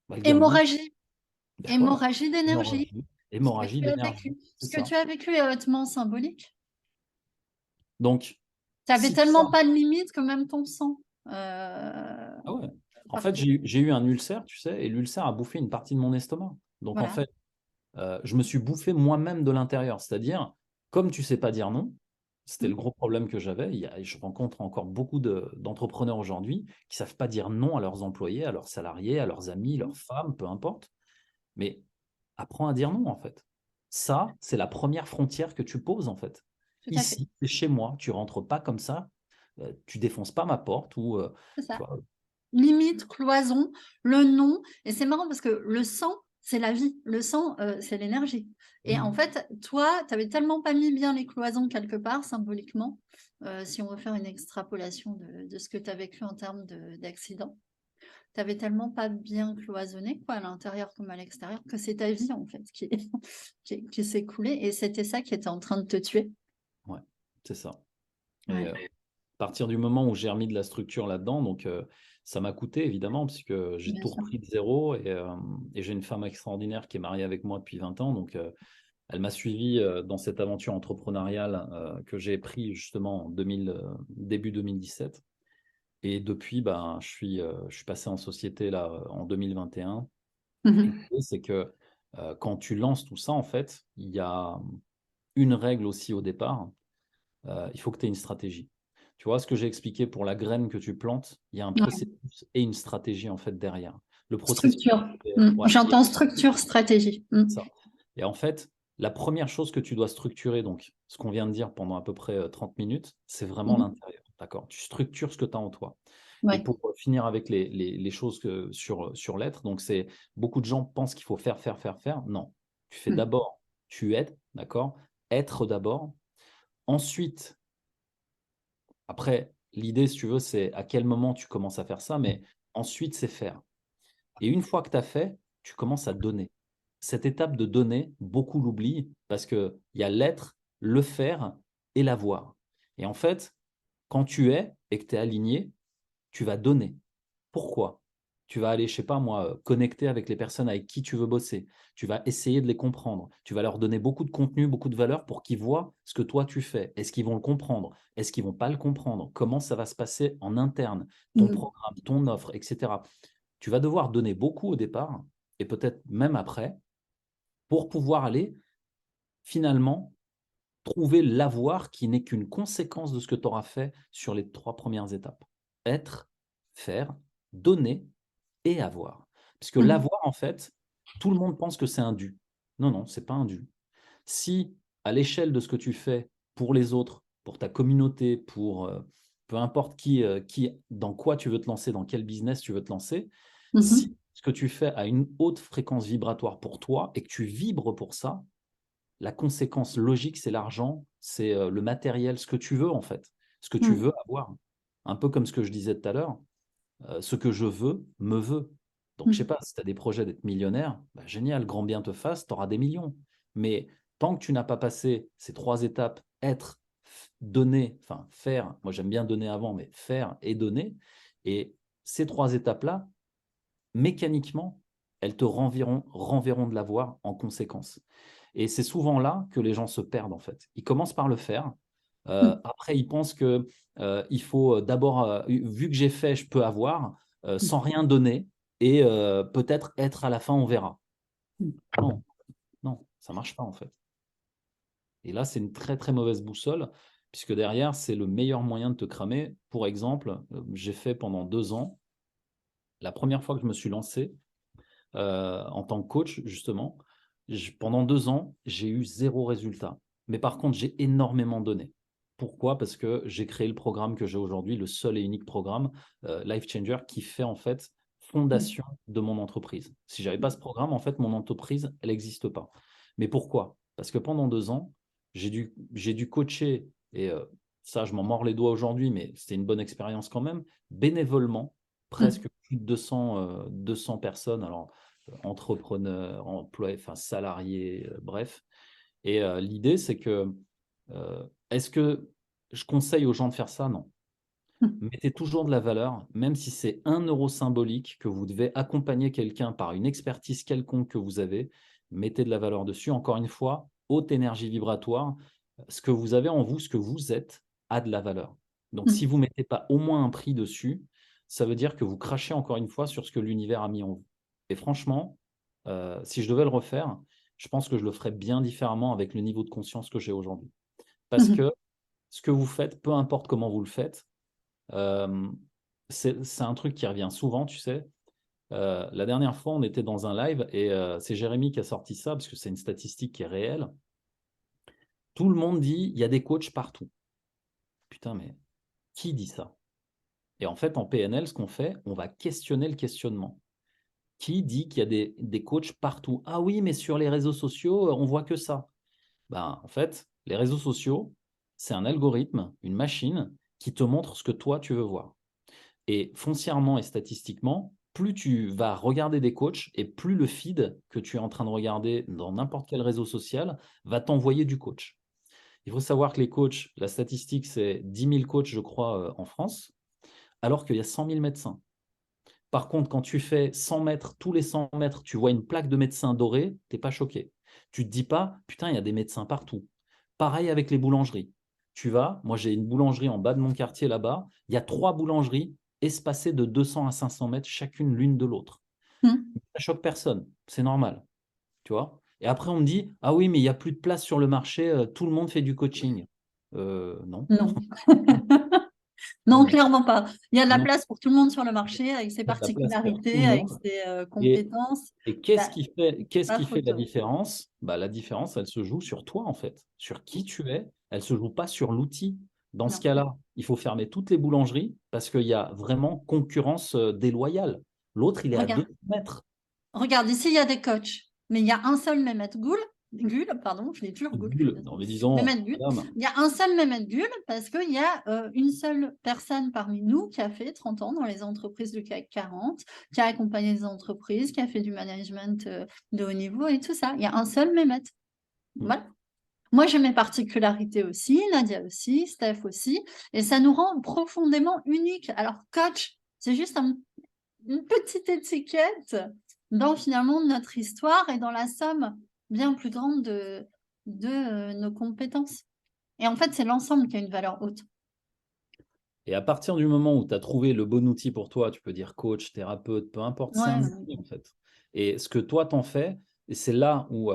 Bah, le gamin, Hémorragie, ben voilà, hémorragie d'énergie. hémorragie, Ce que hémorragie tu as d'énergie, vécu. c'est Ce que ça. tu as vécu est hautement symbolique. Donc, Tu avais si ça, tellement pas de limite que même ton sang ah ouais. En fait, partait. j'ai eu un ulcère, tu sais, et l'ulcère a bouffé une partie de mon estomac. Donc, en Voilà. fait, je me suis bouffé moi-même de l'intérieur. C'est-à-dire, comme tu sais pas dire non, c'était le Mm. gros problème que j'avais. Je rencontre encore beaucoup d'entrepreneurs aujourd'hui qui savent pas dire non à leurs employés, à leurs salariés, à leurs amis, leurs femmes, peu importe. Mais apprends à dire non, en fait. Ça, c'est la première frontière que tu poses, en fait. Tout à fait. Ici, c'est chez moi, tu rentres pas comme ça, tu défonces pas ma porte ou, C'est tu ça. vois. Limite, cloison, le nom. Et c'est marrant parce que le sang, c'est la vie. Le sang, c'est l'énergie. Et en Mm. fait, toi, tu n'avais tellement pas mis bien les cloisons quelque part, symboliquement, si on veut faire une extrapolation de ce que tu as vécu en termes d'accident. Tu avais tellement pas bien cloisonné, quoi, à l'intérieur comme à l'extérieur, que c'est ta vie, en fait, qui s'est écoulée. Et c'était ça qui était en train de te tuer. Ouais, c'est ça. Et Ouais, à partir du moment où j'ai remis de la structure là-dedans, donc ça m'a coûté évidemment, puisque j'ai bien tout sûr. repris de zéro et j'ai une femme extraordinaire qui est mariée avec moi depuis 20 ans. Donc elle m'a suivi dans cette aventure entrepreneuriale que j'ai pris justement en début 2017. Et depuis, ben, je suis passé en société là en 2021. Et Mhm. l'idée, c'est que quand tu lances tout ça, en fait, il y a une règle aussi au départ. Il faut que tu aies une stratégie. Tu vois, ce que j'ai expliqué pour la graine que tu plantes, il y a un Ouais. processus et une stratégie en fait derrière. Le processus, Structure. ouais, J'entends structure, stratégie. ça. Et en fait, la première chose que tu dois structurer, donc ce qu'on vient de dire pendant à peu près 30 minutes, c'est vraiment Mhm. l'intérieur. D'accord? Tu structures ce que tu as en toi. Et Ouais. pour finir avec les choses sur l'être, donc c'est beaucoup de gens pensent qu'il faut faire, faire, faire, faire. Non. Tu fais Mm. d'abord, tu aides, d'accord? Être d'abord. Ensuite, après, l'idée, si tu veux, c'est à quel moment tu commences à faire ça, mais ensuite, c'est faire. Et une fois que tu as fait, tu commences à donner. Cette étape de donner, beaucoup l'oublient parce qu'il y a l'être, le faire et l'avoir. Et en fait, quand tu es et que tu es aligné, tu vas donner. Pourquoi? Tu vas aller, je sais pas moi, connecter avec les personnes avec qui tu veux bosser. Tu vas essayer de les comprendre. Tu vas leur donner beaucoup de contenu, beaucoup de valeur pour qu'ils voient ce que toi tu fais. Est-ce qu'ils vont le comprendre? Est-ce qu'ils vont pas le comprendre? Comment ça va se passer en interne? Ton Mm. programme, ton offre, etc. Tu vas devoir donner beaucoup au départ et peut-être même après pour pouvoir aller finalement trouver l'avoir qui n'est qu'une conséquence de ce que tu auras fait sur les 3 premières étapes. Être, faire, donner et avoir. Puisque Mm. l'avoir, en fait, tout le monde pense que c'est un dû. Non, non, c'est pas un dû. Si, à l'échelle de ce que tu fais pour les autres, pour ta communauté, pour peu importe dans quoi tu veux te lancer, dans quel business tu veux te lancer, si Mhm. ce que tu fais a une haute fréquence vibratoire pour toi et que tu vibres pour ça, la conséquence logique, c'est l'argent, c'est le matériel, ce que tu veux en fait, ce que tu Mm. veux avoir. Un peu comme ce que je disais tout à l'heure, ce que je veux, me veut. Donc, je sais Mm. pas, si tu as des projets d'être millionnaire, bah, génial, grand bien te fasse, tu auras des millions. Mais tant que tu n'as pas passé ces 3 étapes, être, donner, enfin faire, moi j'aime bien donner avant, mais faire et donner, et ces 3 étapes-là, mécaniquement, elles te renverront de l'avoir en conséquence. Et c'est souvent là que les gens se perdent, en fait. Ils commencent par le faire. Mm. Après, ils pensent que il faut d'abord, vu que j'ai fait, je peux avoir, sans rien donner, et peut-être être à la fin, on verra. Mm. Non, non, ça marche pas, en fait. Et là, c'est une très, très mauvaise boussole, puisque derrière, c'est le meilleur moyen de te cramer. Pour exemple, j'ai fait pendant 2 ans, la première fois que je me suis lancé, en tant que coach, justement. Pendant 2 ans, j'ai eu zéro résultat. Mais par contre, j'ai énormément donné. Pourquoi? Parce que j'ai créé le programme que j'ai aujourd'hui, le seul et unique programme Life Changer qui fait en fait Mm. fondation de mon entreprise. Si j'avais pas ce programme, en fait, mon entreprise, elle n'existe pas. Mais pourquoi? Parce que pendant 2 ans, j'ai dû coacher, et ça, je m'en mords les doigts aujourd'hui, mais c'était une bonne expérience quand même, bénévolement, Mm. presque plus de 200 personnes. Alors, entrepreneurs, employés, enfin salariés, bref. Et l'idée, c'est que est-ce que je conseille aux gens de faire ça? Non. Mettez toujours de la valeur, même si c'est 1 € symbolique que vous devez accompagner quelqu'un par une expertise quelconque que vous avez, mettez de la valeur dessus. Encore une fois, haute énergie vibratoire, ce que vous avez en vous, ce que vous êtes, a de la valeur. Donc, si vous ne mettez pas au moins un prix dessus, ça veut dire que vous crachez encore une fois sur ce que l'univers a mis en vous. Et franchement, si je devais le refaire, je pense que je le ferais bien différemment avec le niveau de conscience que j'ai aujourd'hui. Parce que ce que vous faites, peu importe comment vous le faites, c'est un truc qui revient souvent, tu sais. La dernière fois, on était dans un live et c'est Jérémy qui a sorti ça parce que c'est une statistique qui est réelle. Tout le monde dit il y a des coachs partout. Putain, mais qui dit ça? Et en fait, en PNL, ce qu'on fait, on va questionner le questionnement. Qui dit qu'il y a des coachs partout? Ah oui, mais sur les réseaux sociaux, on voit que ça. Ben, en fait, les réseaux sociaux, c'est un algorithme, une machine qui te montre ce que toi, tu veux voir. Et foncièrement et statistiquement, plus tu vas regarder des coachs et plus le feed que tu es en train de regarder dans n'importe quel réseau social va t'envoyer du coach. Il faut savoir que les coachs, la statistique, c'est 10 000 coachs, je crois, en France, alors qu'il y a 100 000 médecins. Par contre, quand tu fais 100 mètres, tous les 100 mètres, tu vois une plaque de médecin doré, tu n'es pas choqué. Tu ne te dis pas, putain, il y a des médecins partout. Pareil avec les boulangeries. Tu vas, moi j'ai une boulangerie en bas de mon quartier là-bas, il y a 3 boulangeries espacées de 200 à 500 mètres chacune l'une de l'autre. Ça choque personne, c'est normal, tu vois. Et après on me dit, ah oui, mais il n'y a plus de place sur le marché, tout le monde fait du coaching. Non. Non. Non, Non, non. clairement pas. Il y a de la Non, place pour tout le monde sur le marché, avec ses il y a de la place pour tout particularités, le avec monde. ses Et compétences. qu'est-ce Bah, pas qui fait la photo. différence? Bah, la différence, elle se joue sur toi, en fait, sur qui tu es. Elle ne se joue pas sur l'outil. Dans ce Non. cas-là, il faut fermer toutes les boulangeries parce qu'il y a vraiment concurrence déloyale. L'autre, il est à Regarde, 2 mètres. regarde, ici, il y a des coachs, mais il y a un seul Mehmet Gül, pardon, je l'ai toujours Gül. Non, mais disons, Mehmet Gül. madame, Il y a un seul Mehmet Gül parce qu'il y a une seule personne parmi nous qui a fait 30 ans dans les entreprises du CAC 40, qui a accompagné des entreprises, qui a fait du management de haut niveau et tout ça. Il y a un seul Mehmet. Voilà. Moi, j'ai mes particularités aussi, Nadia aussi, Steph aussi, et ça nous rend profondément uniques. Alors, coach, c'est juste une petite étiquette dans finalement notre histoire et dans la somme bien plus grande de nos compétences. Et en fait, c'est l'ensemble qui a une valeur haute. et à partir du moment où tu as trouvé le bon outil pour toi, tu peux dire coach, thérapeute, peu importe, c'est un Ouais, outil en fait. Et ce que toi t'en fais, et c'est là où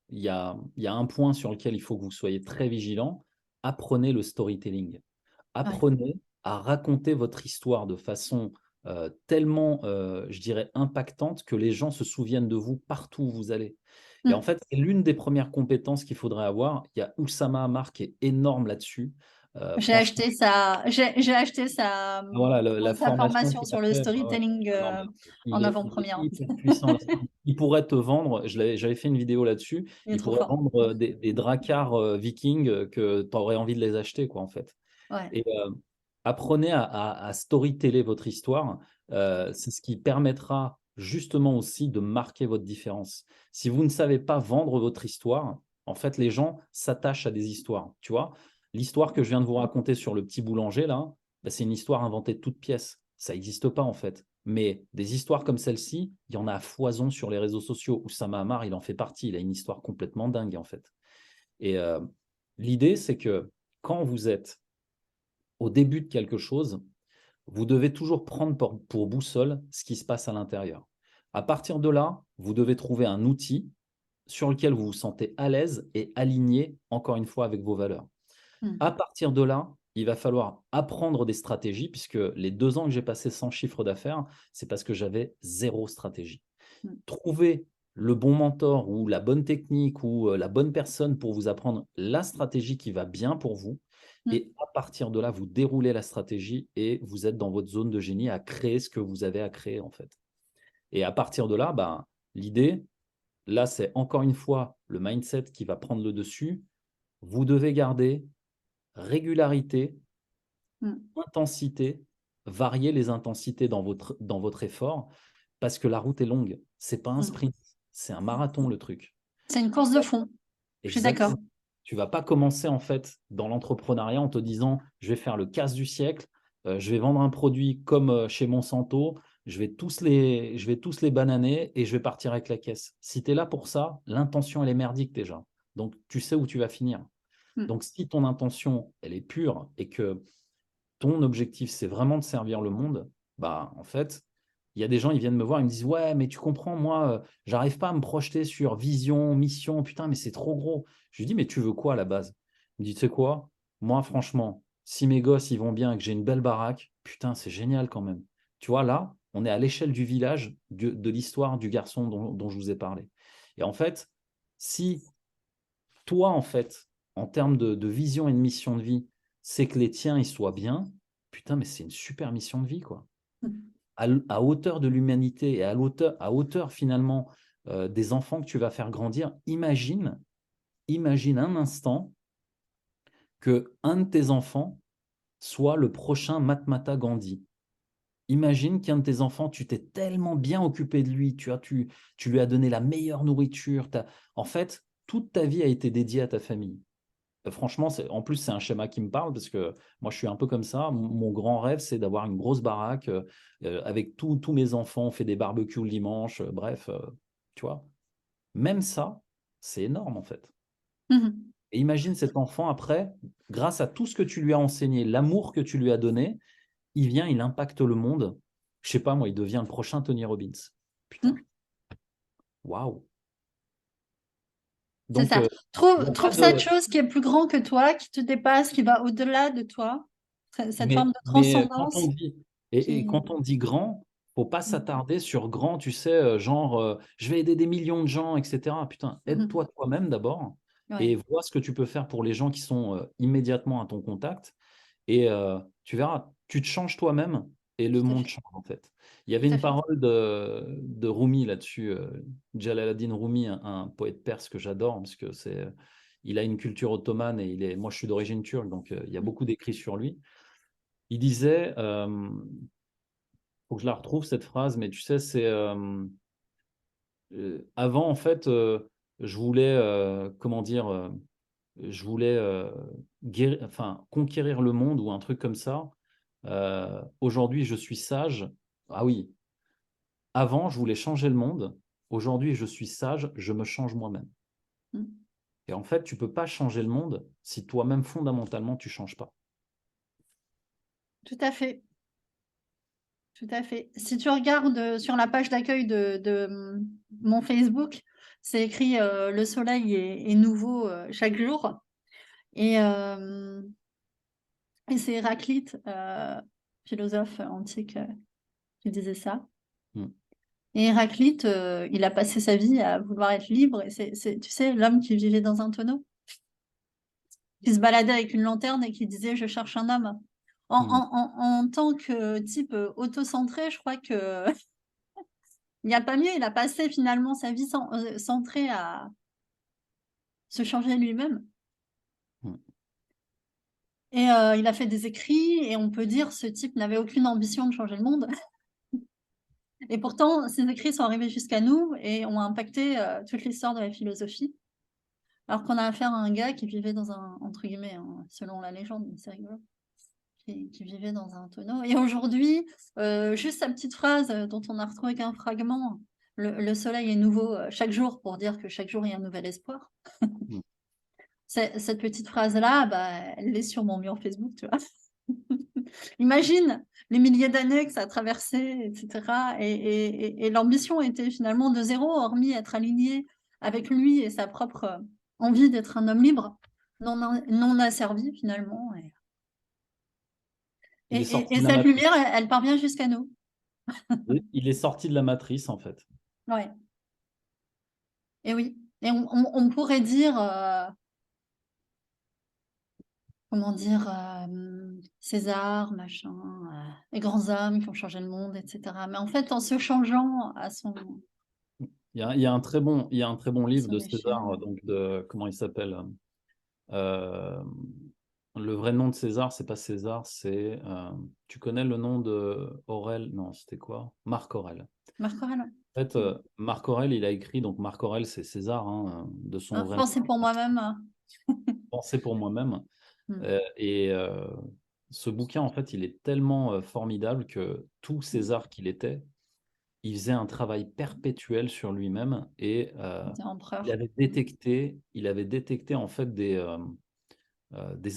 il y a un point sur lequel il faut que vous soyez très vigilant, apprenez le storytelling. ouais. Apprenez à raconter votre histoire de façon tellement, je dirais, impactante que les gens se souviennent de vous partout où vous allez. Et en Mm. fait, c'est l'une des premières compétences qu'il faudrait avoir. Il y a Oussama Ammar qui est énorme là-dessus. J'ai Franchement, acheté j'ai acheté sa, voilà, la sa formation formation qu'il a sur le fait, ouais, ouais. storytelling Ah non, mais en il est avant-première. hyper puissant. Il pourrait te vendre, j'avais fait une vidéo là-dessus, Il est il trop pourrait fort. vendre des dracars vikings que tu aurais envie de les acheter, quoi, en fait. Ouais. Et apprenez à storyteller votre histoire. C'est ce qui permettra justement aussi de marquer votre différence. Si vous ne savez pas vendre votre histoire, en fait, les gens s'attachent à des histoires. Tu vois, l'histoire que je viens de vous raconter sur le petit boulanger, là, bah, c'est une histoire inventée de toutes pièces. Ça n'existe pas, en fait. Mais des histoires comme celle-ci, il y en a à foison sur les réseaux sociaux. Oussama Ammar, il en fait partie. Il a une histoire complètement dingue, en fait. Et l'idée, c'est que quand vous êtes au début de quelque chose, vous devez toujours prendre pour boussole ce qui se passe à l'intérieur. À partir de là, vous devez trouver un outil sur lequel vous vous sentez à l'aise et aligné, encore une fois, avec vos valeurs. Mm. À partir de là, il va falloir apprendre des stratégies, puisque les 2 ans que j'ai passé sans chiffre d'affaires, c'est parce que j'avais zéro stratégie. Mm. Trouver le bon mentor ou la bonne technique ou la bonne personne pour vous apprendre la stratégie qui va bien pour vous. Mm. Et à partir de là, vous déroulez la stratégie et vous êtes dans votre zone de génie à créer ce que vous avez à créer en fait. Et à partir de là, ben, l'idée, là, c'est encore une fois le mindset qui va prendre le dessus. Vous devez garder régularité, Mm. intensité, varier les intensités dans votre effort parce que la route est longue. C'est pas un Mm. sprint, c'est un marathon le truc. C'est une course de fond. Je suis d'accord. Exactement. Tu vas pas commencer en fait dans l'entrepreneuriat en te disant je vais faire le casse du siècle, je vais vendre un produit comme chez Monsanto, je vais tous les bananer et je vais partir avec la caisse. Si tu es là pour ça, l'intention elle est merdique déjà. Donc tu sais où tu vas finir. Mm. Donc si ton intention elle est pure et que ton objectif c'est vraiment de servir le monde, bah en fait, il y a des gens, ils viennent me voir, ils me disent ouais, mais tu comprends, moi, j'arrive pas à me projeter sur vision, mission, putain, mais c'est trop gros. Je lui dis mais tu veux quoi à la base? Il me dit tu sais quoi? Moi, franchement, si mes gosses ils vont bien et que j'ai une belle baraque, putain, c'est génial quand même. Tu vois, là, on est à l'échelle du village de l'histoire du garçon dont je vous ai parlé. Et en fait, si toi, en fait, en termes de vision et de mission de vie, c'est que les tiens, ils soient bien, putain, mais c'est une super mission de vie, quoi. À hauteur de l'humanité et à hauteur finalement des enfants que tu vas faire grandir, imagine un instant que un de tes enfants soit le prochain Mahatma Gandhi. Imagine qu'un de tes enfants, tu t'es tellement bien occupé de lui, tu lui as donné la meilleure nourriture. En fait, toute ta vie a été dédiée à ta famille. Franchement, en plus, c'est un schéma qui me parle parce que moi, je suis un peu comme ça. Mon grand rêve, c'est d'avoir une grosse baraque avec tous mes enfants. On fait des barbecues le dimanche. Bref, tu vois. Même ça, c'est énorme en fait. Mhm. Et imagine cet enfant après, grâce à tout ce que tu lui as enseigné, l'amour que tu lui as donné, il vient, il impacte le monde. Je sais pas, moi, il devient le prochain Tony Robbins. Putain, Mhm. waouh. C'est Donc, ça. il n'y a pas Trouve cette de. chose qui est plus grand que toi, qui te dépasse, qui va au-delà de toi. Cette forme de Mais quand on transcendance dit, et qui... quand on dit grand, faut pas Mhm. s'attarder sur grand, tu sais, genre, je vais aider des millions de gens, etc. Putain, Mhm. aide-toi toi-même d'abord Ouais, et vois ce que tu peux faire pour les gens qui sont immédiatement à ton contact. Et tu verras, tu te changes toi-même et le tout à monde fait. change en fait. Il y avait Tout à une fait. parole de Rumi là-dessus, Jalaladdin Rumi, un poète perse que j'adore parce que il a une culture ottomane et moi je suis d'origine turque, donc il y a beaucoup d'écrits sur lui. Il disait, faut que je la retrouve cette phrase, mais tu sais, c'est avant en fait, je voulais, comment dire, je voulais enfin, conquérir le monde ou un truc comme ça. Aujourd'hui, je suis sage. Ah oui, avant, je voulais changer le monde. Aujourd'hui, je suis sage, je me change moi-même. Mhm. Et en fait, tu peux pas changer le monde si toi-même, fondamentalement, tu changes pas. Tout à fait. Tout à fait. Si tu regardes sur la page d'accueil de mon Facebook, c'est écrit le soleil est nouveau chaque jour. Et, euh, et c'est Héraclite, philosophe antique, qui disait ça. Mm. Et Héraclite, il a passé sa vie à vouloir être libre. Et tu sais, l'homme qui vivait dans un tonneau, qui se baladait avec une lanterne et qui disait, je cherche un homme. Mm. En tant que type autocentré, je crois que il n'y a pas mieux. Il a passé finalement sa vie centrée à se changer lui-même. Mm. Et il a fait des écrits et on peut dire ce type n'avait aucune ambition de changer le monde. Et pourtant, ces écrits sont arrivés jusqu'à nous et ont impacté toute l'histoire de la philosophie. Alors qu'on a affaire à un gars qui vivait dans un, entre guillemets, hein, selon la légende, mais c'est rigolo, qui vivait dans un tonneau. Et aujourd'hui, juste sa petite phrase dont on a retrouvé qu'un fragment, le soleil est nouveau chaque jour pour dire que chaque jour il y a un nouvel espoir. Mm. Cette petite phrase-là, bah, elle est sur mon mur Facebook, tu vois. Imagine les milliers d'années que ça a traversé, etc. Et l'ambition était finalement de zéro, hormis être aligné avec lui et sa propre envie d'être un homme libre, non asservi finalement. Il est sorti Et de la cette matrice. lumière, elle parvient jusqu'à nous. Il est sorti de la matrice en fait. Ouais. Et oui. Et on pourrait dire, comment dire, César, machin, les grands hommes qui ont changé le monde, etc. Mais en fait, en se changeant Il y a un très bon à livre son de échelle. César, donc comment il s'appelle? Euh, le vrai nom de César, c'est pas César, c'est. Tu connais le nom de Aurel? Non, c'était quoi? Marc Aurèle. Marc Aurèle. En fait, Marc Aurèle, il a écrit, donc Marc Aurèle, c'est César, hein, de son vrai Penser pour nom. moi-même. Penser pour moi-même. Et ce bouquin, en fait, il est tellement formidable que tout César qu'il était, il faisait un travail perpétuel sur lui-même et C'était il empereur. avait détecté en fait des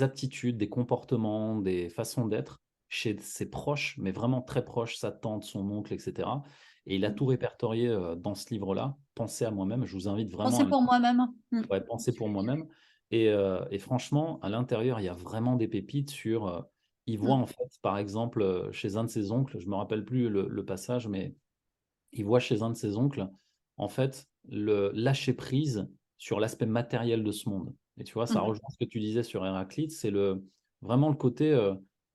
aptitudes, des comportements, des façons d'être chez ses proches, mais vraiment très proches, sa tante, son oncle, etc. Et il a tout répertorié dans ce livre-là, Penser à moi-même. Je vous invite vraiment Penser à pour moi-même. ouais, penser pour moi-même. Et franchement, à l'intérieur, il y a vraiment des pépites sur. Il voit en fait, par exemple, chez un de ses oncles, je me rappelle plus le passage, mais il voit chez un de ses oncles, en fait, le lâcher prise sur l'aspect matériel de ce monde. Et tu vois, ça rejoint ce que tu disais sur Héraclite, c'est vraiment le côté,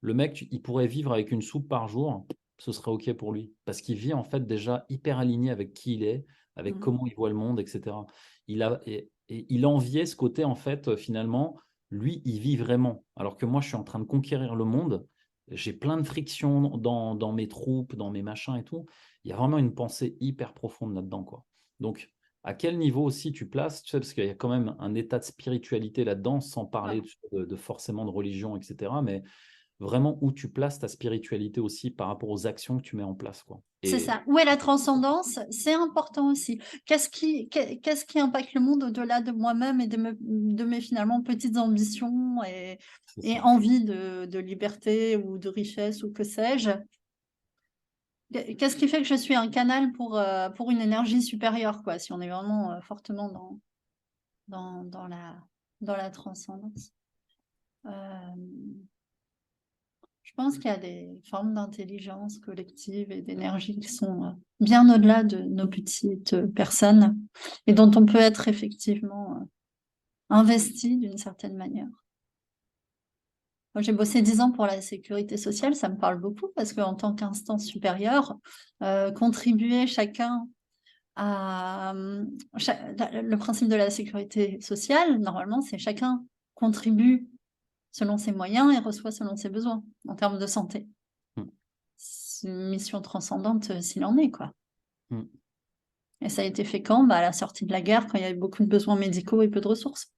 le mec, il pourrait vivre avec une soupe par jour, ce serait OK pour lui. Parce qu'il vit en fait déjà hyper aligné avec qui il est, avec comment il voit le monde, etc. Et il enviait ce côté, en fait, finalement, lui, il vit vraiment. Alors que moi, je suis en train de conquérir le monde, j'ai plein de frictions dans mes troupes, dans mes machins et tout. Il y a vraiment une pensée hyper profonde là-dedans, quoi. Donc, à quel niveau aussi tu places, tu sais, parce qu'il y a quand même un état de spiritualité là-dedans, sans parler forcément de religion, etc., mais vraiment où tu places ta spiritualité aussi par rapport aux actions que tu mets en place, quoi. C'est Et ça. Où est la transcendance? C'est important aussi. Qu'est-ce qui impacte le monde au-delà de moi-même et de mes finalement petites ambitions c'est et ça. envies de liberté ou de richesse ou que sais-je? Qu'est-ce qui fait que je suis un canal pour une énergie supérieure, quoi, si on est vraiment fortement dans dans la transcendance. Euh, je pense qu'il y a des formes d'intelligence collective et d'énergie qui sont bien au-delà de nos petites personnes et dont on peut être effectivement investi d'une certaine manière. Moi, j'ai bossé 10 ans pour la sécurité sociale, ça me parle beaucoup parce qu'en tant qu'instance supérieure, contribuer chacun le principe de la sécurité sociale, normalement, c'est chacun contribue selon ses moyens et reçoit selon ses besoins en termes de santé. Mm. C'est une mission transcendante s'il en est, quoi. Mm. Et ça a été fait quand? Bah, à la sortie de la guerre, quand il y avait beaucoup de besoins médicaux et peu de ressources.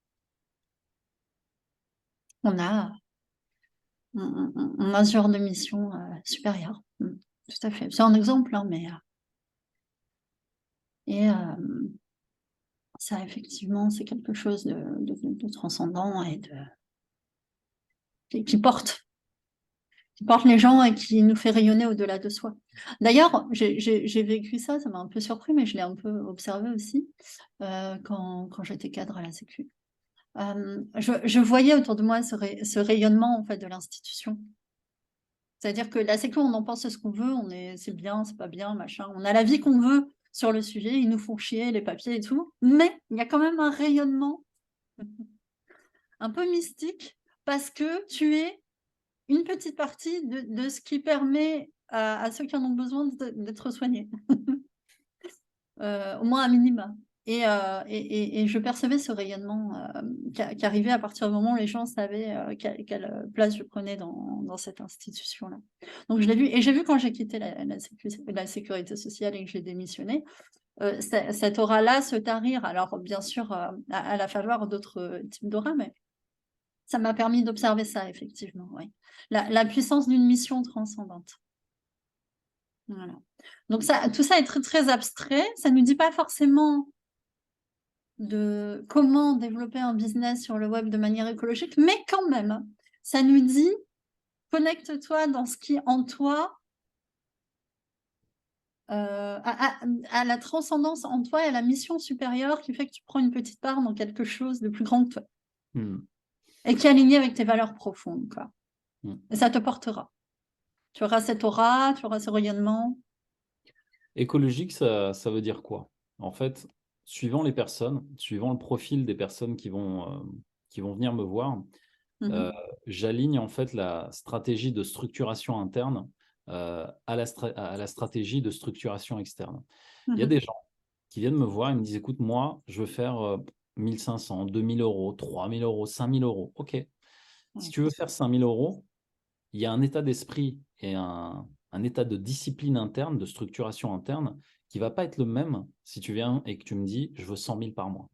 On a, on a ce genre de mission supérieure. Tout à fait. C'est un exemple, hein, mais et ça, effectivement, c'est quelque chose de transcendant et qui porte les gens et qui nous fait rayonner au-delà de soi. D'ailleurs, j'ai vécu ça, ça m'a un peu surpris, mais je l'ai un peu observé aussi quand j'étais cadre à la Sécu. Je voyais autour de moi ce rayonnement en fait de l'institution. C'est-à-dire que la Sécu, on en pense ce qu'on veut, c'est bien, c'est pas bien, machin. On a la vie qu'on veut sur le sujet, ils nous font chier, les papiers et tout, mais il y a quand même un rayonnement un peu mystique parce que tu es une petite partie de ce qui permet à ceux qui en ont besoin d'être soignés, au moins un minima. Et je percevais ce rayonnement qui arrivait à partir du moment où les gens savaient quelle place je prenais dans cette institution-là. Donc je l'ai vu, et j'ai vu quand j'ai quitté la sécurité sociale et que j'ai démissionné, cette aura-là se tarir. Alors bien sûr, à la faveur d'autres types d'aura, mais ça m'a permis d'observer ça, effectivement, oui. La puissance d'une mission transcendante. Voilà. Donc tout ça est très, très abstrait. Ça ne nous dit pas forcément de comment développer un business sur le web de manière écologique, mais quand même, ça nous dit connecte-toi dans ce qui en toi, à la transcendance en toi et à la mission supérieure qui fait que tu prends une petite part dans quelque chose de plus grand que toi Mm. et qui est aligné avec tes valeurs profondes, quoi. Mm. Et ça te portera. Tu auras cette aura, tu auras ce rayonnement. Écologique, ça veut dire quoi? En fait, suivant les personnes, suivant le profil des personnes qui vont venir me voir, Mhm. j'aligne en fait la stratégie de structuration interne à la stratégie de structuration externe. Il y a Mhm. des gens qui viennent me voir et me disent, écoute, moi, je veux faire 1500, 2000 euros, 3000 euros, 5000 euros. OK. Si Ouais. tu veux faire 5000 euros, il y a un état d'esprit et un état de discipline interne, de structuration interne, qui ne va pas être le même si tu viens et que tu me dis, je veux 100 000 par mois.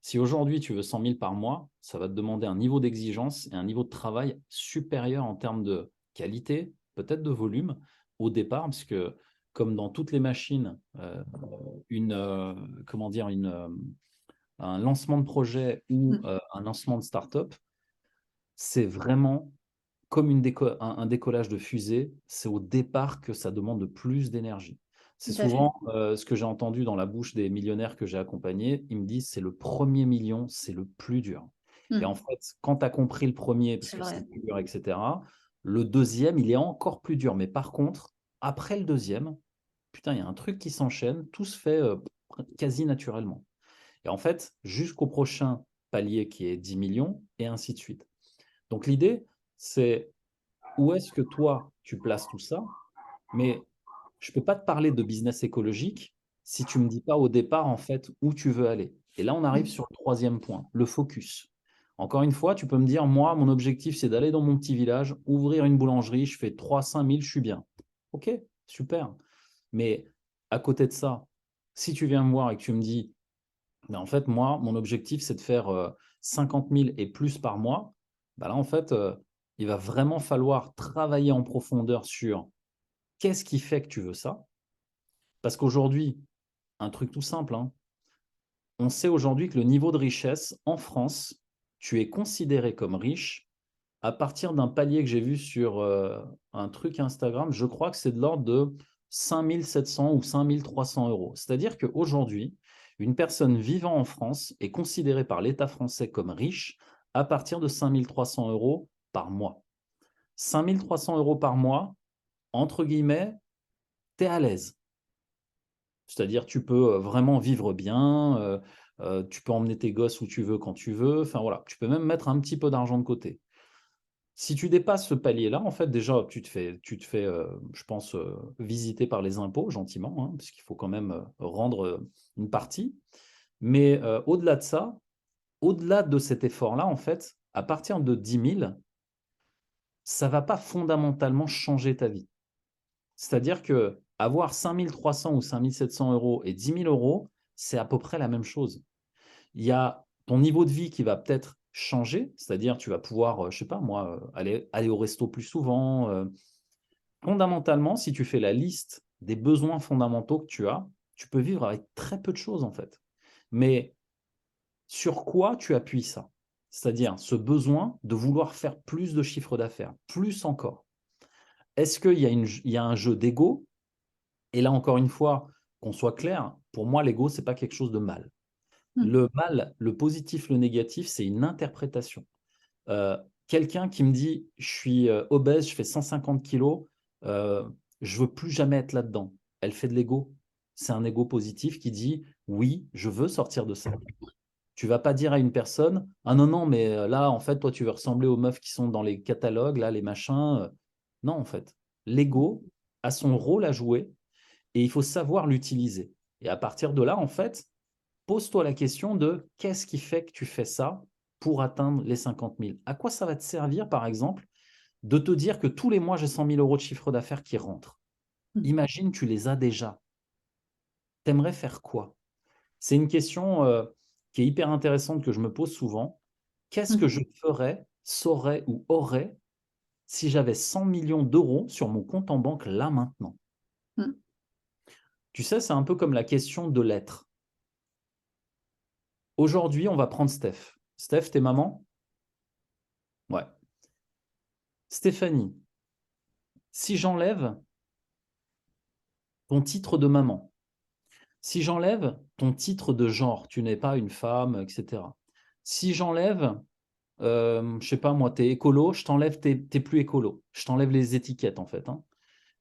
Si aujourd'hui, tu veux 100 000 par mois, ça va te demander un niveau d'exigence et un niveau de travail supérieur en termes de qualité, peut-être de volume au départ, parce que comme dans toutes les machines, comment dire, un lancement de projet ou un lancement de start-up, c'est vraiment comme un décollage de fusée, c'est au départ que ça demande le plus d'énergie. C'est Tout à fait. souvent ce que j'ai entendu dans la bouche des millionnaires que j'ai accompagnés. Ils me disent c'est le premier million, c'est le plus dur. Et en fait, quand tu as compris le premier, parce C'est que c'est vrai. plus dur, etc., le deuxième, il est encore plus dur. Mais par contre, après le deuxième, putain, il y a un truc qui s'enchaîne, tout se fait quasi naturellement. Et en fait, jusqu'au prochain palier qui est 10 millions, et ainsi de suite. Donc l'idée, c'est où est-ce que toi, tu places tout ça? Mais je ne peux pas te parler de business écologique si tu ne me dis pas au départ, en fait, où tu veux aller. Et là, on arrive sur le troisième point, le focus. Encore une fois, tu peux me dire, moi, mon objectif, c'est d'aller dans mon petit village, ouvrir une boulangerie, je fais 3-5 000, je suis bien. OK, super. Mais à côté de ça, si tu viens me voir et que tu me dis, mais en fait, moi, mon objectif, c'est de faire 50 000 et plus par mois, bah là, en fait, il va vraiment falloir travailler en profondeur sur qu'est-ce qui fait que tu veux ça. Parce qu'aujourd'hui, un truc tout simple, hein, on sait aujourd'hui que le niveau de richesse en France, tu es considéré comme riche à partir d'un palier que j'ai vu sur un truc Instagram. Je crois que c'est de l'ordre de 5 700 ou 5 300 euros. C'est-à-dire qu'aujourd'hui, une personne vivant en France est considérée par l'État français comme riche à partir de 5 300 euros par mois. 5 300 euros par mois, entre guillemets, tu es à l'aise. C'est-à-dire tu peux vraiment vivre bien, tu peux emmener tes gosses où tu veux, quand tu veux. Enfin voilà, tu peux même mettre un petit peu d'argent de côté. Si tu dépasses ce palier-là, en fait, déjà, tu te fais je pense, visiter par les impôts gentiment, hein, parce qu'il faut quand même rendre une partie. Mais au-delà de ça, au-delà de cet effort-là, en fait, à partir de 10 000, ça ne va pas fondamentalement changer ta vie. C'est-à-dire que avoir 5 300 ou 5 700 euros et 10 000 euros, c'est à peu près la même chose. Il y a ton niveau de vie qui va peut-être changer, c'est-à-dire tu vas pouvoir, je sais pas moi, aller au resto plus souvent. Fondamentalement, si tu fais la liste des besoins fondamentaux que tu as, tu peux vivre avec très peu de choses en fait. Mais sur quoi tu appuies ça? C'est-à-dire ce besoin de vouloir faire plus de chiffre d'affaires, plus encore. Est-ce il y a un jeu d'ego? Et là, encore une fois, qu'on soit clair, pour moi, l'ego, ce n'est pas quelque chose de mal. Le mal, le positif, le négatif, c'est une interprétation. Quelqu'un qui me dit, je suis obèse, je fais 150 kilos, je veux plus jamais être là-dedans. Elle fait de l'ego. C'est un ego positif qui dit, oui, je veux sortir de ça. Tu vas pas dire à une personne, ah non, non, mais là, en fait, toi, tu veux ressembler aux meufs qui sont dans les catalogues, là, les machins. Non, en fait, l'ego a son rôle à jouer et il faut savoir l'utiliser. Et à partir de là, en fait, pose-toi la question de qu'est-ce qui fait que tu fais ça pour atteindre les 50 000? À quoi ça va te servir, par exemple, de te dire que tous les mois, j'ai 100 000 euros de chiffre d'affaires qui rentrent? Imagine, tu les as déjà. T'aimerais faire quoi? C'est une question qui est hyper intéressante que je me pose souvent. Qu'est-ce que je ferais, saurais ou aurais si j'avais 100 millions d'euros sur mon compte en banque là maintenant? Tu sais, c'est un peu comme la question de l'être. Aujourd'hui, on va prendre Steph. Steph, t'es maman? Ouais. Stéphanie, si j'enlève ton titre de maman, si j'enlève ton titre de genre, tu n'es pas une femme, etc. Si j'enlève, je sais pas moi, t'es écolo, je t'enlève, t'es plus écolo. Je t'enlève les étiquettes en fait, hein.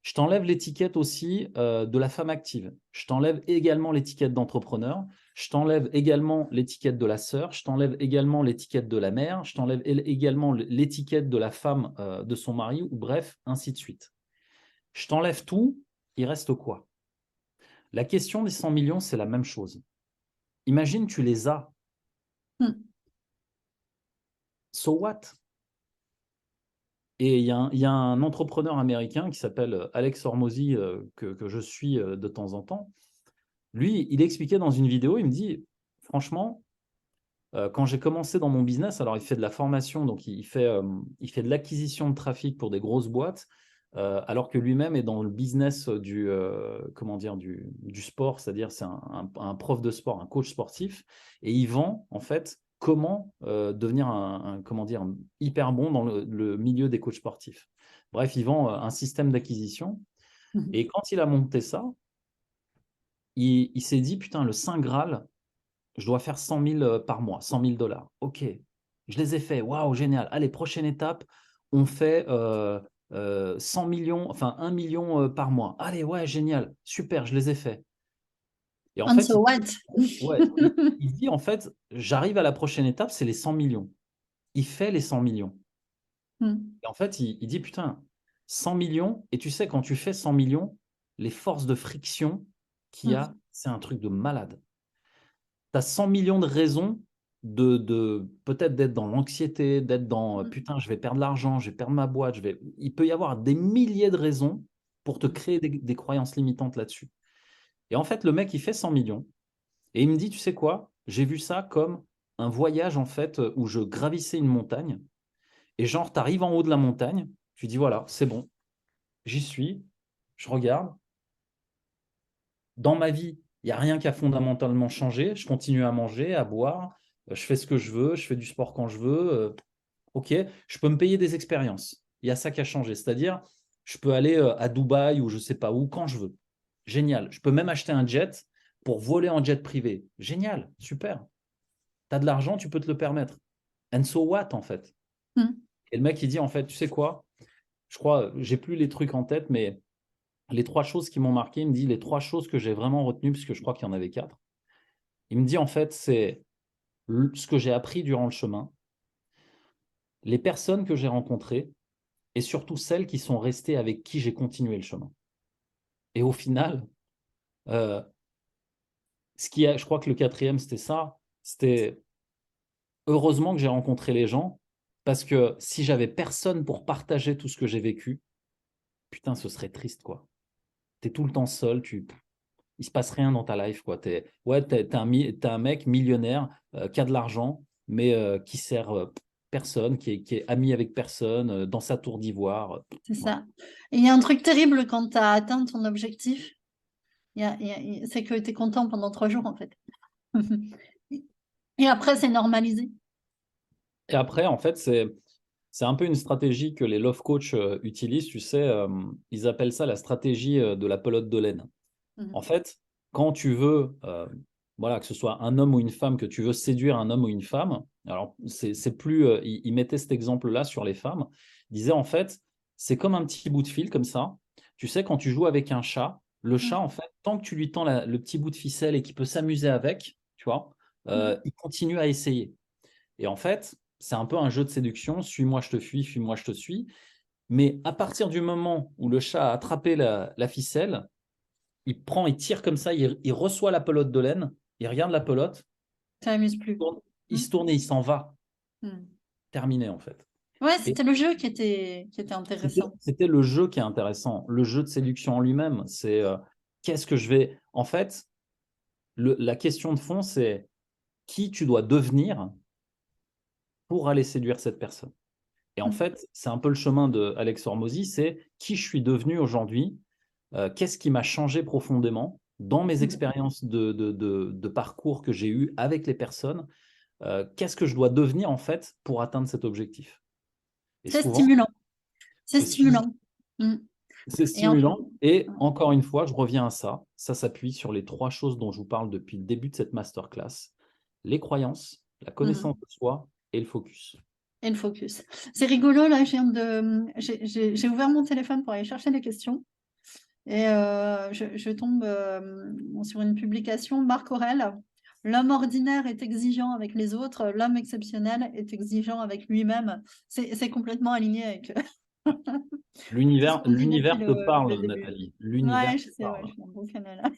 Je t'enlève l'étiquette aussi de la femme active. Je t'enlève également l'étiquette d'entrepreneur. Je t'enlève également l'étiquette de la sœur. Je t'enlève également l'étiquette de la mère. Je t'enlève également l'étiquette de la femme de son mari, ou bref, ainsi de suite. Je t'enlève tout, il reste quoi? La question des 100 millions, c'est la même chose. Imagine, tu les as. So what? Et il y a un entrepreneur américain qui s'appelle Alex Hormozy, que je suis de temps en temps. Lui, il expliquait dans une vidéo, il me dit, franchement, quand j'ai commencé dans mon business, alors il fait de la formation, donc il fait de l'acquisition de trafic pour des grosses boîtes, alors que lui-même est dans le business comment dire, du sport, c'est-à-dire c'est un prof de sport, un coach sportif, et il vend en fait comment devenir comment dire, hyper bon dans le milieu des coachs sportifs. Bref, il vend un système d'acquisition, et quand il a monté ça, il s'est dit, putain, le Saint Graal, je dois faire 100 000 par mois, 100 000 dollars. OK, je les ai faits. Waouh, génial. Allez, prochaine étape, on fait 100 millions, enfin 1 million par mois. Allez, ouais, génial. Super, je les ai faits. Et en And fait, so what? ouais, il dit, en fait, j'arrive à la prochaine étape, c'est les 100 millions. Il fait les 100 millions. Et en fait, il dit, putain, 100 millions, et tu sais, quand tu fais 100 millions, les forces de friction qu'il y a, c'est un truc de malade. Tu as 100 millions de raisons de peut-être d'être dans l'anxiété, d'être dans putain, je vais perdre l'argent, je vais perdre ma boîte. Il peut y avoir des milliers de raisons pour te créer des croyances limitantes là-dessus. Et en fait, le mec, il fait 100 millions et il me dit, tu sais quoi, j'ai vu ça comme un voyage en fait où je gravissais une montagne et genre, tu arrives en haut de la montagne, tu dis, voilà, c'est bon, j'y suis, je regarde. Dans ma vie, il n'y a rien qui a fondamentalement changé. Je continue à manger, à boire, je fais ce que je veux, je fais du sport quand je veux. OK, je peux me payer des expériences. Il y a ça qui a changé. C'est-à-dire, je peux aller à Dubaï ou je ne sais pas où quand je veux. Génial. Je peux même acheter un jet pour voler en jet privé. Génial, super. Tu as de l'argent, tu peux te le permettre. And so what, en fait? Et le mec, il dit, en fait, tu sais quoi? Je crois, j'ai plus les trucs en tête, mais les 3 choses qui m'ont marqué, il me dit les 3 choses que j'ai vraiment retenues, parce que je crois qu'il y en avait 4. Il me dit en fait, c'est ce que j'ai appris durant le chemin, les personnes que j'ai rencontrées et surtout celles qui sont restées avec qui j'ai continué le chemin. Et au final, euh, je crois que le 4e, c'était ça, c'était heureusement que j'ai rencontré les gens, parce que si j'avais personne pour partager tout ce que j'ai vécu, putain, ce serait triste, quoi. Tu es tout le temps seul, il se passe rien dans ta life, quoi. T'es un mec millionnaire qui a de l'argent, mais qui sert personne, qui est ami avec personne, dans sa tour d'ivoire. C'est Voilà. ça. Et il y a un truc terrible quand tu as atteint ton objectif, c'est que tu es content pendant 3 jours, en fait. Et après, c'est normalisé. Et après, en fait, c'est un peu une stratégie que les love coach utilisent. Tu sais, ils appellent ça la stratégie de la pelote de laine. En fait, quand tu veux, voilà, que ce soit un homme ou une femme, que tu veux séduire un homme ou une femme, alors c'est plus, il mettait cet exemple-là sur les femmes, il disait en fait, c'est comme un petit bout de fil comme ça. Tu sais, quand tu joues avec un chat, le chat, en fait, tant que tu lui tends le petit bout de ficelle et qu'il peut s'amuser avec, tu vois, il continue à essayer. Et en fait, c'est un peu un jeu de séduction, suis-moi, je te fuis, fuis-moi, je te suis. Mais à partir du moment où le chat a attrapé la ficelle, il tire comme ça, il reçoit la pelote de laine, il regarde la pelote, Ça n'amuse plus. il se tourne et il s'en va. Mm. Terminé, en fait. Ouais, Et c'était le jeu qui était intéressant. c'était le jeu qui est intéressant, le jeu de séduction en lui-même. C'est qu'est-ce que je vais. En fait, la question de fond, c'est qui tu dois devenir pour aller séduire cette personne. Et en fait, c'est un peu le chemin de Alex Hormozy, c'est qui je suis devenu aujourd'hui, qu'est-ce qui m'a changé profondément dans mes expériences de parcours que j'ai eues avec les personnes, qu'est-ce que je dois devenir en fait pour atteindre cet objectif. Et C'est souvent, stimulant. C'est c'est stimulant. stimulant. Mm. C'est Et en- stimulant. Et encore une fois, je reviens à ça. Ça s'appuie sur les 3 choses dont je vous parle depuis le début de cette masterclass. Les croyances, la connaissance de soi et le focus. Et le focus. C'est rigolo, là, j'ai ouvert mon téléphone pour aller chercher des questions. Et je tombe sur une publication, Marc Aurèle. L'homme ordinaire est exigeant avec les autres, l'homme exceptionnel est exigeant avec lui-même. C'est complètement aligné avec tout ce L'univers qu'on dit depuis te le parle, début. Nathalie. Ouais, L'univers je te sais, ouais, je parle. suis un bon canal.